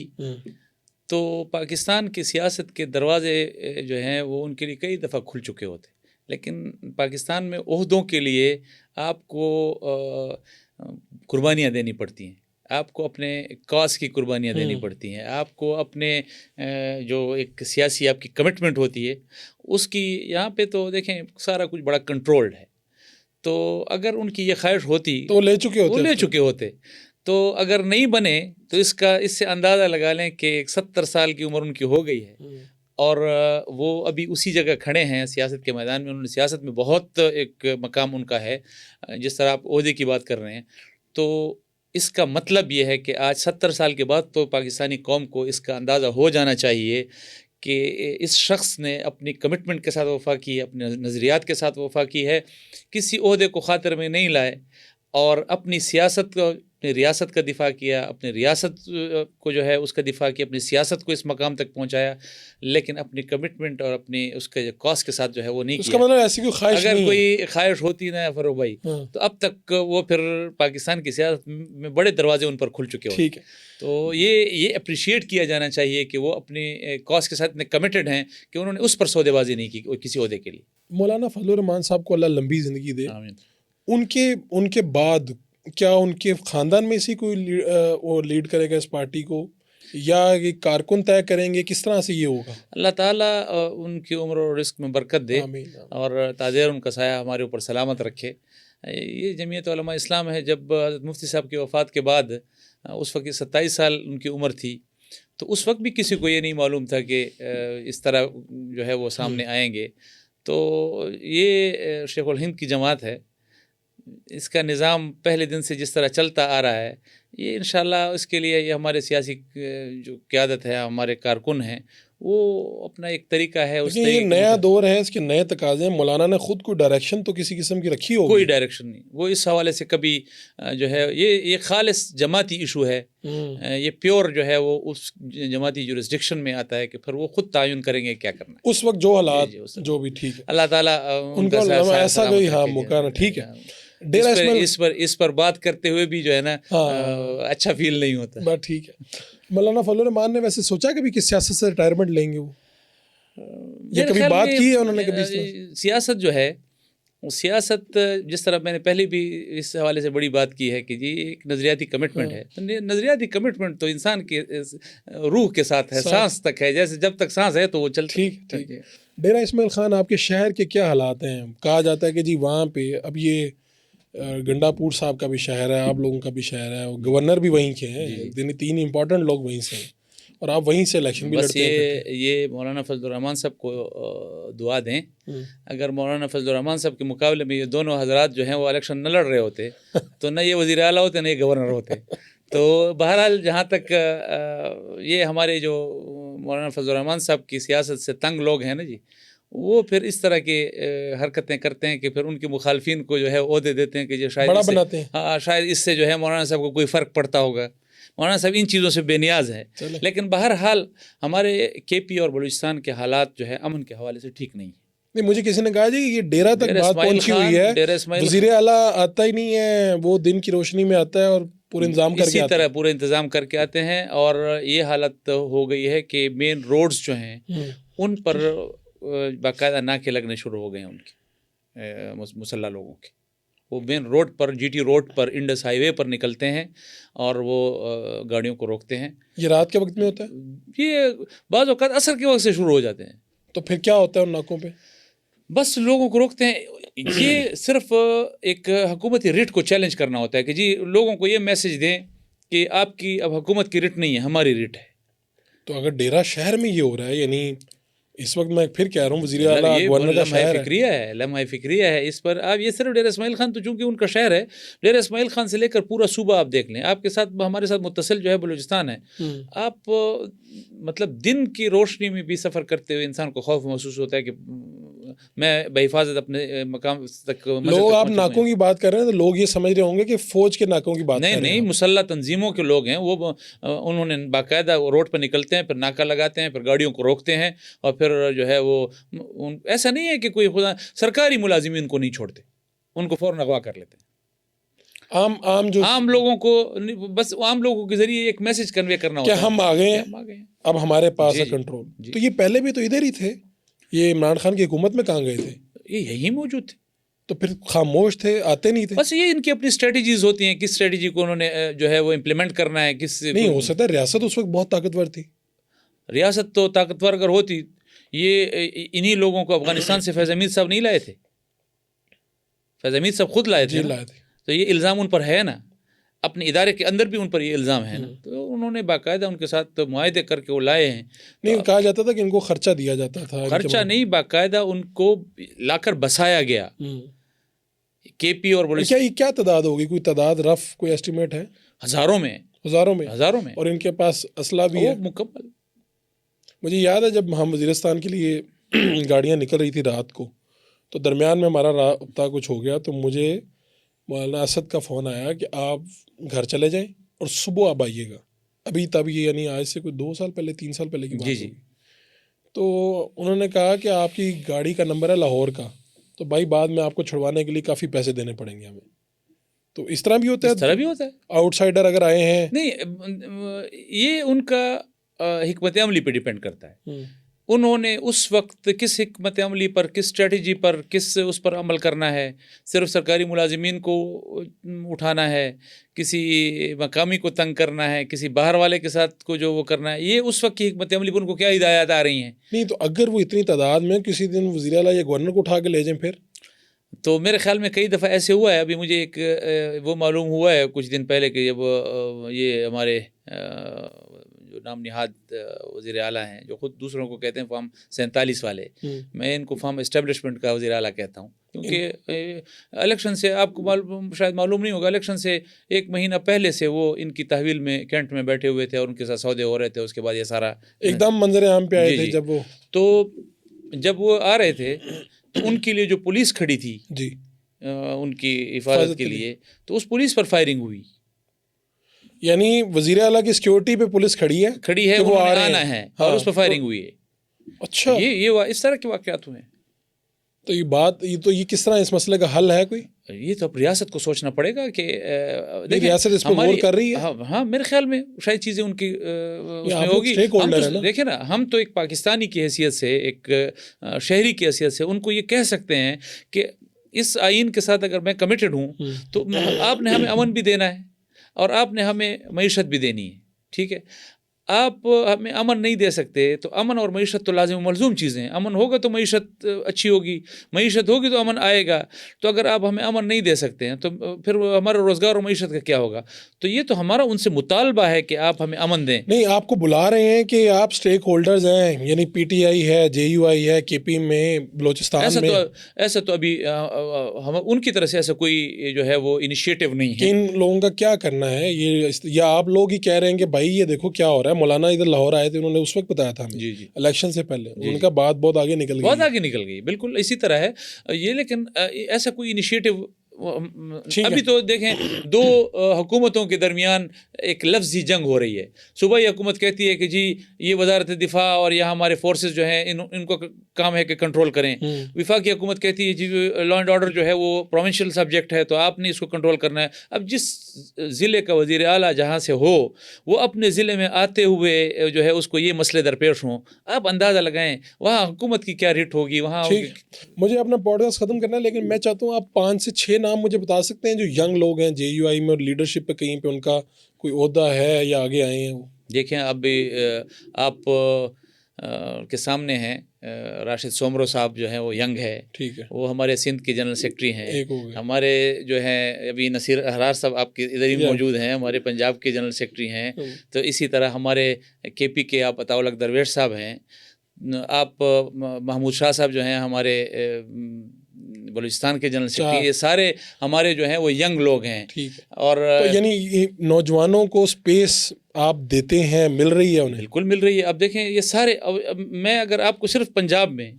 تو پاکستان کی سیاست کے دروازے جو ہیں وہ ان کے لیے کئی دفعہ کھل چکے ہوتے. لیکن پاکستان میں عہدوں کے لیے آپ کو قربانیاں دینی پڑتی ہیں، آپ کو اپنے کاز کی قربانیاں دینی پڑتی ہیں، آپ کو اپنے جو ایک سیاسی آپ کی کمٹمنٹ ہوتی ہے اس کی. یہاں پہ تو دیکھیں سارا کچھ بڑا کنٹرولڈ ہے. تو اگر ان کی یہ خواہش ہوتی تو وہ لے چکے ہوتے. تو اگر نہیں بنے تو اس سے اندازہ لگا لیں کہ 70 سال کی عمر ان کی ہو گئی ہے اور وہ ابھی اسی جگہ کھڑے ہیں سیاست کے میدان میں. انہوں نے سیاست میں بہت ایک مقام ان کا ہے. جس طرح آپ عہدے کی بات کر رہے ہیں تو اس کا مطلب یہ ہے کہ آج 70 سال کے بعد تو پاکستانی قوم کو اس کا اندازہ ہو جانا چاہیے کہ اس شخص نے اپنی کمٹمنٹ کے ساتھ وفا کی ہے، اپنے نظریات کے ساتھ وفا کی ہے، کسی عہدے کو خاطر میں نہیں لائے اور اپنی سیاست کو، اپنی ریاست کا دفاع کیا، اپنی ریاست کو جو ہے اس کا دفاع کیا، اپنی سیاست کو اس مقام تک پہنچایا، لیکن اپنی کمٹمنٹ اور اپنی اس کے کاز کے ساتھ جو ہے وہ نہیں کیا. اس کا مطلب ایسی کوئی خواہش اگر نہیں کوئی خواہش ہوتی نا فروغ بھائی تو اب تک وہ پھر پاکستان کی سیاست میں بڑے دروازے ان پر کھل چکے ہوتے. ٹھیک ہے. تو یہ اپریشیٹ کیا جانا چاہیے کہ وہ اپنی کاز کے ساتھ اتنے کمیٹڈ ہیں کہ انہوں نے اس پر سودے بازی نہیں کی کسی عہدے کے لیے. مولانا فضل الرحمان صاحب کو اللہ لمبی زندگی دے. آمین. ان کے بعد کیا ان کے خاندان میں سے کوئی وہ لیڈ کرے گا اس پارٹی کو، یا یہ کارکن طے کریں گے، کس طرح سے یہ ہوگا؟ اللہ تعالیٰ ان کی عمر و رزق میں برکت دے اور تاجر ان کا سایہ ہمارے اوپر سلامت رکھے. یہ جمعیت علماء اسلام ہے. جب حضرت مفتی صاحب کی وفات کے بعد اس وقت 27 سال ان کی عمر تھی، تو اس وقت بھی کسی کو یہ نہیں معلوم تھا کہ اس طرح جو ہے وہ سامنے آئیں گے. تو یہ شیخ الہند کی جماعت ہے، اس کا نظام پہلے دن سے جس طرح چلتا آ رہا ہے، یہ انشاءاللہ اس کے لیے یہ ہمارے سیاسی جو قیادت ہے، ہمارے کارکن ہیں، وہ اپنا ایک طریقہ ہے. اس لیکن یہ نیا دور ہے، اس کے نئے تقاضے ہیں. مولانا نے خود کوئی ڈائریکشن تو کسی قسم کی رکھی ہوگی؟ کوئی ڈائریکشن نہیں. وہ اس حوالے سے کبھی جو ہے یہ خالص جماعتی ایشو ہے. یہ پیور جو ہے وہ اس جماعتی جورسڈکشن میں آتا ہے کہ پھر وہ خود تعین کریں گے کیا کرنا ہے اس وقت جو حالات جو بھی. ٹھیک ہے، اللہ تعالیٰ ان کو ایسا کوئی موقع نہ. ٹھیک ہے. اس پر بات کرتے ہوئے بھی جو ہے نا اچھا فیل نہیں ہوتا. بات ٹھیک ہے. مولانا فضل الرحمان نے ویسے سوچا کبھی کہ سیاست سے ریٹائرمنٹ لیں گے وہ، یا کبھی بات کی ہے انہوں نے کبھی؟ سیاست جو ہے، سیاست جس طرح میں نے پہلے بھی اس حوالے سے بڑی بات کی ہے کہ جی ایک نظریاتی کمٹمنٹ ہے. نظریاتی کمٹمنٹ تو انسان کے روح کے ساتھ ہے، سانس تک ہے. جیسے جب تک سانس ہے تو وہ چلتی. ٹھیک ہے. ڈیرہ اسماعیل خان آپ کے شہر کے کیا حالات ہیں؟ کہا جاتا ہے کہ جی وہاں پہ اب یہ گنڈا پور صاحب کا بھی شہر ہے، آپ لوگوں کا بھی شہر ہے، گورنر بھی وہیں کے ہیں، 3 امپورٹنٹ لوگ وہیں سے ہیں، اور آپ وہیں سے الیکشن بھی لڑتے ہیں. یہ مولانا فضل الرحمان صاحب کو دعا دیں. اگر مولانا فضل الرحمان صاحب کے مقابلے میں یہ دونوں حضرات جو ہیں وہ الیکشن نہ لڑ رہے ہوتے تو نہ یہ وزیر اعلیٰ ہوتے نہ یہ گورنر ہوتے. تو بہرحال جہاں تک یہ ہمارے جو مولانا فضل الرحمان صاحب کی سیاست سے تنگ لوگ ہیں نا جی، وہ پھر اس طرح کی حرکتیں کرتے ہیں کہ پھر ان کے مخالفین کو جو ہے عہدے دیتے ہیں کہ جو شاید اس سے جو ہے مولانا صاحب کو کوئی فرق پڑتا ہوگا. مولانا صاحب ان چیزوں سے بے نیاز ہے. لیکن بہرحال ہمارے کے پی اور بلوچستان کے حالات جو ہے امن کے حوالے سے ٹھیک نہیں ہیں. مجھے کسی نے کہا جی یہ ڈیرہ تک بات پہنچی ہوئی ہے، وزیر اعلیٰ آتا ہی نہیں ہے، وہ دن کی روشنی میں آتا ہے اور پورے انتظام کر کے اسی طرح پورے انتظام کر کے آتے ہیں. اور یہ حالت ہو گئی ہے کہ مین روڈز جو ہیں ان پر باقاعدہ ناکے لگنے شروع ہو گئے ہیں ان کے مسلح لوگوں کے. وہ مین روڈ پر جی ٹی روڈ پر انڈس ہائی وے پر نکلتے ہیں اور وہ گاڑیوں کو روکتے ہیں. یہ رات کے وقت میں ہوتا ہے؟ یہ بعض اوقات عصر کے وقت سے شروع ہو جاتے ہیں. تو پھر کیا ہوتا ہے ان ناکوں پہ؟ بس لوگوں کو روکتے ہیں. یہ صرف ایک حکومتی ریٹ کو چیلنج کرنا ہوتا ہے کہ جی لوگوں کو یہ میسج دیں کہ آپ کی اب حکومت کی ریٹ نہیں ہے، ہماری ریٹ ہے. تو اگر ڈیرہ شہر میں یہ ہو رہا ہے، یعنی اس وقت میں پھر کہہ رہا ہوں وزیر اعلیٰ گورنر کا شہر ہے، لمحہ فکریہ ہے اس پر. آپ یہ صرف ڈیرہ اسماعیل خان تو چونکہ ان کا شہر ہے، ڈیرہ اسماعیل خان سے لے کر پورا صوبہ آپ دیکھ لیں. آپ کے ساتھ ہمارے ساتھ متصل جو ہے بلوچستان ہے. آپ مطلب دن کی روشنی میں بھی سفر کرتے ہوئے انسان کو خوف محسوس ہوتا ہے کہ میں بحفاظت اپنے مقام تک. لوگ آپ ناکوں کی بات کر رہے ہیں تو لوگ یہ سمجھ رہے ہوں گے کہ فوج کے ناکوں کی بات. نہیں، مسلح تنظیموں کے لوگ ہیں وہ. انہوں نے باقاعدہ روڈ پر نکلتے ہیں، پھر ناکہ لگاتے ہیں، پھر گاڑیوں کو روکتے ہیں، اور پھر جو ہے وہ ایسا نہیں ہے کہ کوئی خدا سرکاری ملازمین کو نہیں چھوڑتے، ان کو فوراً اغوا کر لیتے ہیں. عام لوگوں کو بس عام لوگوں کے ذریعے ایک میسج کنوے کرنا ہوتا ہے کہ ہم آ گئے ہیں، اب ہمارے پاس ہے کنٹرول. تو یہ پہلے بھی تو ادھر ہی تھے، یہ عمران خان کی حکومت میں کہاں گئے تھے؟ یہ یہی موجود تھے. تو پھر خاموش تھے، آتے نہیں تھے. بس یہ ان کی اپنی اسٹریٹجیز ہوتی ہیں، کس اسٹریٹجی کو انہوں نے جو ہے وہ امپلیمنٹ کرنا ہے. کس نہیں ہو سکتا ریاست اس وقت بہت طاقتور تھی. ریاست تو طاقتور اگر ہوتی، یہ انہی لوگوں کو افغانستان سے فیض حمید صاحب نہیں لائے تھے. فیض حمید صاحب خود لائے تھے. تو یہ الزام ان پر ہے نا، اپنے ادارے کے اندر بھی ان پر یہ الزام ہے نا. تو انہوں نے باقاعدہ ان کے ساتھ معاہدے کر کے وہ لائے ہیں. نہیں کہا جاتا تھا کہ ان کو خرچہ دیا جاتا تھا. خرچہ نہیں، باقاعدہ ان کو لا کر بسایا گیا. کے پی اور کیا تعداد ہوگی؟ کوئی تعداد رف کوئی ایسٹیمیٹ ہے؟ ہزاروں میں. اور ان کے پاس اسلحہ بھی ہے مکمل. مجھے یاد ہے جب ہم وزیرستان کے لیے گاڑیاں نکل رہی تھی رات کو، تو درمیان میں ہمارا رابطہ کچھ ہو گیا، تو مجھے مولانا اسد کا فون آیا کہ آپ گھر چلے جائیں اور صبح آپ آئیے گا. ابھی تب یہ یعنی آج سے کوئی 2 سال پہلے 3 سال پہلے کی بات ہوگی. تو انہوں نے کہا کہ آپ کی گاڑی کا نمبر ہے لاہور کا، تو بھائی بعد میں آپ کو چھڑوانے کے لیے کافی پیسے دینے پڑیں گے ہمیں. تو اس طرح بھی ہوتا ہے. اس طرح بھی ہوتا ہے. آؤٹ سائڈر اگر آئے ہیں، نہیں، یہ ان کا حکمت عملی پہ ڈیپینڈ کرتا ہے. انہوں نے اس وقت کس حکمت عملی پر، کس اسٹریٹجی پر، کس اس پر عمل کرنا ہے. صرف سرکاری ملازمین کو اٹھانا ہے، کسی مقامی کو تنگ کرنا ہے، کسی باہر والے کے ساتھ کو جو وہ کرنا ہے، یہ اس وقت کی حکمت عملی پر ان کو کیا ہدایات آ رہی ہیں. نہیں تو اگر وہ اتنی تعداد میں کسی دن وزیر اعلیٰ یا گورنر کو اٹھا کے لے جائیں پھر تو میرے خیال میں کئی دفعہ ایسے ہوا ہے. ابھی مجھے ایک وہ معلوم ہوا ہے کچھ دن پہلے کہ جب یہ ہمارے جو نام نہاد وزیر اعلیٰ ہیں، جو خود دوسروں کو کہتے ہیں فارم 47 والے، میں ان کو فارم اسٹیبلشمنٹ کا وزیر اعلیٰ کہتا ہوں. کیونکہ الیکشن سے آپ کو شاید معلوم نہیں ہوگا، الیکشن سے 1 مہینہ پہلے سے وہ ان کی تحویل میں کینٹ میں بیٹھے ہوئے تھے اور ان کے ساتھ سودے ہو رہے تھے. اس کے بعد یہ سارا ایک دم منظر عام پہ آئے تھے. جب وہ آ رہے تھے تو ان کے لیے جو پولیس کھڑی تھی ان کی حفاظت کے لیے، تو اس پولیس پر فائرنگ ہوئی. یعنی وزیر اعلیٰ کی سیکیورٹی پہ پولیس کھڑی ہے وہ آنا ہے اور اس پر فائرنگ ہوئی ہے. اچھا، یہ اس طرح کے واقعات ہوئے ہیں. تو یہ کس طرح اس مسئلے کا حل ہے کوئی؟ یہ تو اب ریاست کو سوچنا پڑے گا کہ ریاست اس پہ غور کر رہی ہے. ہاں میرے خیال میں شاید چیزیں ان کی اس میں ہوگی. دیکھیں نا، ہم تو ایک پاکستانی کی حیثیت سے، ایک شہری کی حیثیت سے ان کو یہ کہہ سکتے ہیں کہ اس آئین کے ساتھ اگر میں کمیٹڈ ہوں تو آپ نے ہمیں امن بھی دینا ہے اور آپ نے ہمیں معیشت بھی دینی ہے. ٹھیک ہے، آپ ہمیں امن نہیں دے سکتے تو امن اور معیشت تو لازم و ملزوم چیزیں ہیں. امن ہوگا تو معیشت اچھی ہوگی، معیشت ہوگی تو امن آئے گا. تو اگر آپ ہمیں امن نہیں دے سکتے ہیں تو پھر ہمارا روزگار اور معیشت کا کیا ہوگا؟ تو یہ تو ہمارا ان سے مطالبہ ہے کہ آپ ہمیں امن دیں. نہیں، آپ کو بلا رہے ہیں کہ آپ سٹیک ہولڈرز ہیں، یعنی پی ٹی آئی ہے، جے یو آئی ہے، کے پی میں، بلوچستان میں. ایسا تو ابھی ہم ان کی طرف سے ایسا کوئی جو ہے وہ انیشیٹو نہیں ہے. ان لوگوں کا کیا کرنا ہے یہ، یا آپ لوگ ہی کہہ رہے ہیں کہ بھائی یہ دیکھو کیا ہو رہا ہے؟ مولانا ادھر لاہور آئے تھے، انہوں نے اس وقت بتایا تھا ہمیں الیکشن سے پہلے. ان کا بات بہت آگے نکل گئی. بالکل اسی طرح ہے یہ. لیکن ایسا کوئی انیشیٹو ابھی تو دیکھیں 2 حکومتوں کے درمیان ایک لفظی جنگ ہو رہی ہے. صبح ہی حکومت کہتی ہے کہ جی یہ وزارت دفاع اور یہاں ہمارے فورسز جو ہیں ان کو کام ہے کہ کنٹرول کریں. وفاقی حکومت کہتی ہے جی لا اینڈ آرڈر جو ہے وہ پروونشل سبجیکٹ ہے تو آپ نے اس کو کنٹرول کرنا ہے. اب جس ضلع کا وزیر اعلیٰ جہاں سے ہو وہ اپنے ضلع میں آتے ہوئے جو ہے اس کو یہ مسئلے درپیش ہوں, آپ اندازہ لگائیں وہاں حکومت کی کیا ریٹ ہوگی. وہاں مجھے اپنا پوڈ کاسٹ ختم کرنا ہے, لیکن میں چاہتا ہوں آپ 5 سے 6 نام مجھے بتا سکتے ہیں جو ینگ لوگ ہیں JUI میں اور لیڈرشپ پہ کہیں پہ ان کا کوئی عہدہ ہے یا آگے آئے ہیں. وہ دیکھیں اب آپ کے سامنے ہیں راشد سومرو صاحب جو ہیں وہ ینگ ہے, ٹھیک ہے, وہ ہمارے سندھ کے جنرل سیکرٹری ہیں. ایک ہو گئے. ہمارے جو ہیں ابھی نصیر احرار صاحب آپ کے ادھر ہی موجود ہیں, ہمارے پنجاب کے جنرل سیکرٹری ہیں. تو اسی طرح ہمارے KP کے آپ عطاء الحق درویش صاحب ہیں. آپ محمود شاہ صاحب جو ہیں ہمارے بلوچستان کے جنرل سیکرٹری. یہ سارے ہمارے جو ہیں وہ ینگ لوگ ہیں. اور یعنی نوجوانوں کو اسپیس آپ دیتے ہیں, مل رہی ہے انہیں؟ بالکل مل رہی ہے. اب دیکھیں یہ سارے, میں اگر آپ کو صرف پنجاب میں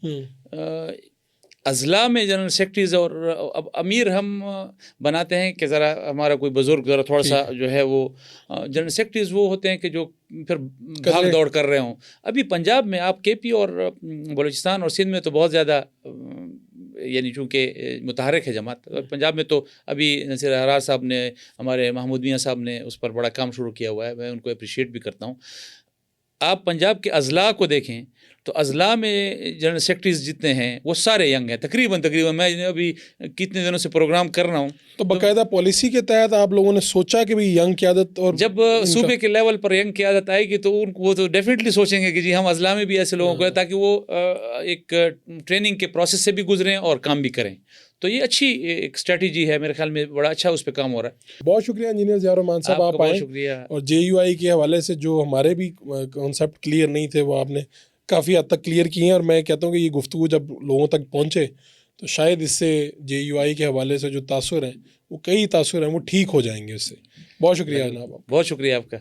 اضلاع میں جنرل سیکرٹریز اور اب امیر ہم بناتے ہیں کہ ذرا ہمارا کوئی بزرگ ذرا تھوڑا سا جو ہے وہ جنرل سیکرٹریز وہ ہوتے ہیں کہ جو پھر بھاگ دوڑ کر رہے ہوں. ابھی پنجاب میں آپ KP اور بلوچستان اور سندھ میں تو بہت زیادہ یعنی چونکہ متحرک ہے جماعت. پنجاب میں تو ابھی نصیر احرار صاحب نے, ہمارے محمود میاں صاحب نے اس پر بڑا کام شروع کیا ہوا ہے, میں ان کو اپریشیٹ بھی کرتا ہوں. آپ پنجاب کے اضلاع کو دیکھیں تو اضلاع میں جنرل سیکرٹریز جتنے ہیں وہ سارے ینگ ہیں تقریباً. میں ابھی کتنے دنوں سے پروگرام کر رہا ہوں. تو باقاعدہ پالیسی کے تحت آپ لوگوں نے سوچا کہ بھئی ینگ قیادت, اور جب صوبے کے لیول پر ینگ قیادت آئے گی تو وہ تو ڈیفینیٹلی سوچیں گے کہ جی ہم اضلاع میں بھی ایسے لوگوں کو, تاکہ وہ ایک ٹریننگ کے پروسیس سے بھی گزریں اور کام بھی کریں. تو یہ اچھی ایک اسٹریٹجی ہے, میرے خیال میں بڑا اچھا اس پہ کام ہو رہا ہے. بہت شکریہ انجینئر ضیاء الرحمان صاحب, آپ آئے. شکریہ. اور JUI کے حوالے سے جو ہمارے بھی کانسیپٹ کلیئر نہیں تھے وہ آپ نے کافی حد تک کلیئر کیے ہیں, اور میں کہتا ہوں کہ یہ گفتگو جب لوگوں تک پہنچے تو شاید اس سے JUI کے حوالے سے جو تاثر ہیں وہ کئی تاثر ہیں وہ ٹھیک ہو جائیں گے اس سے. بہت شکریہ جناب. بہت شکریہ آپ کا.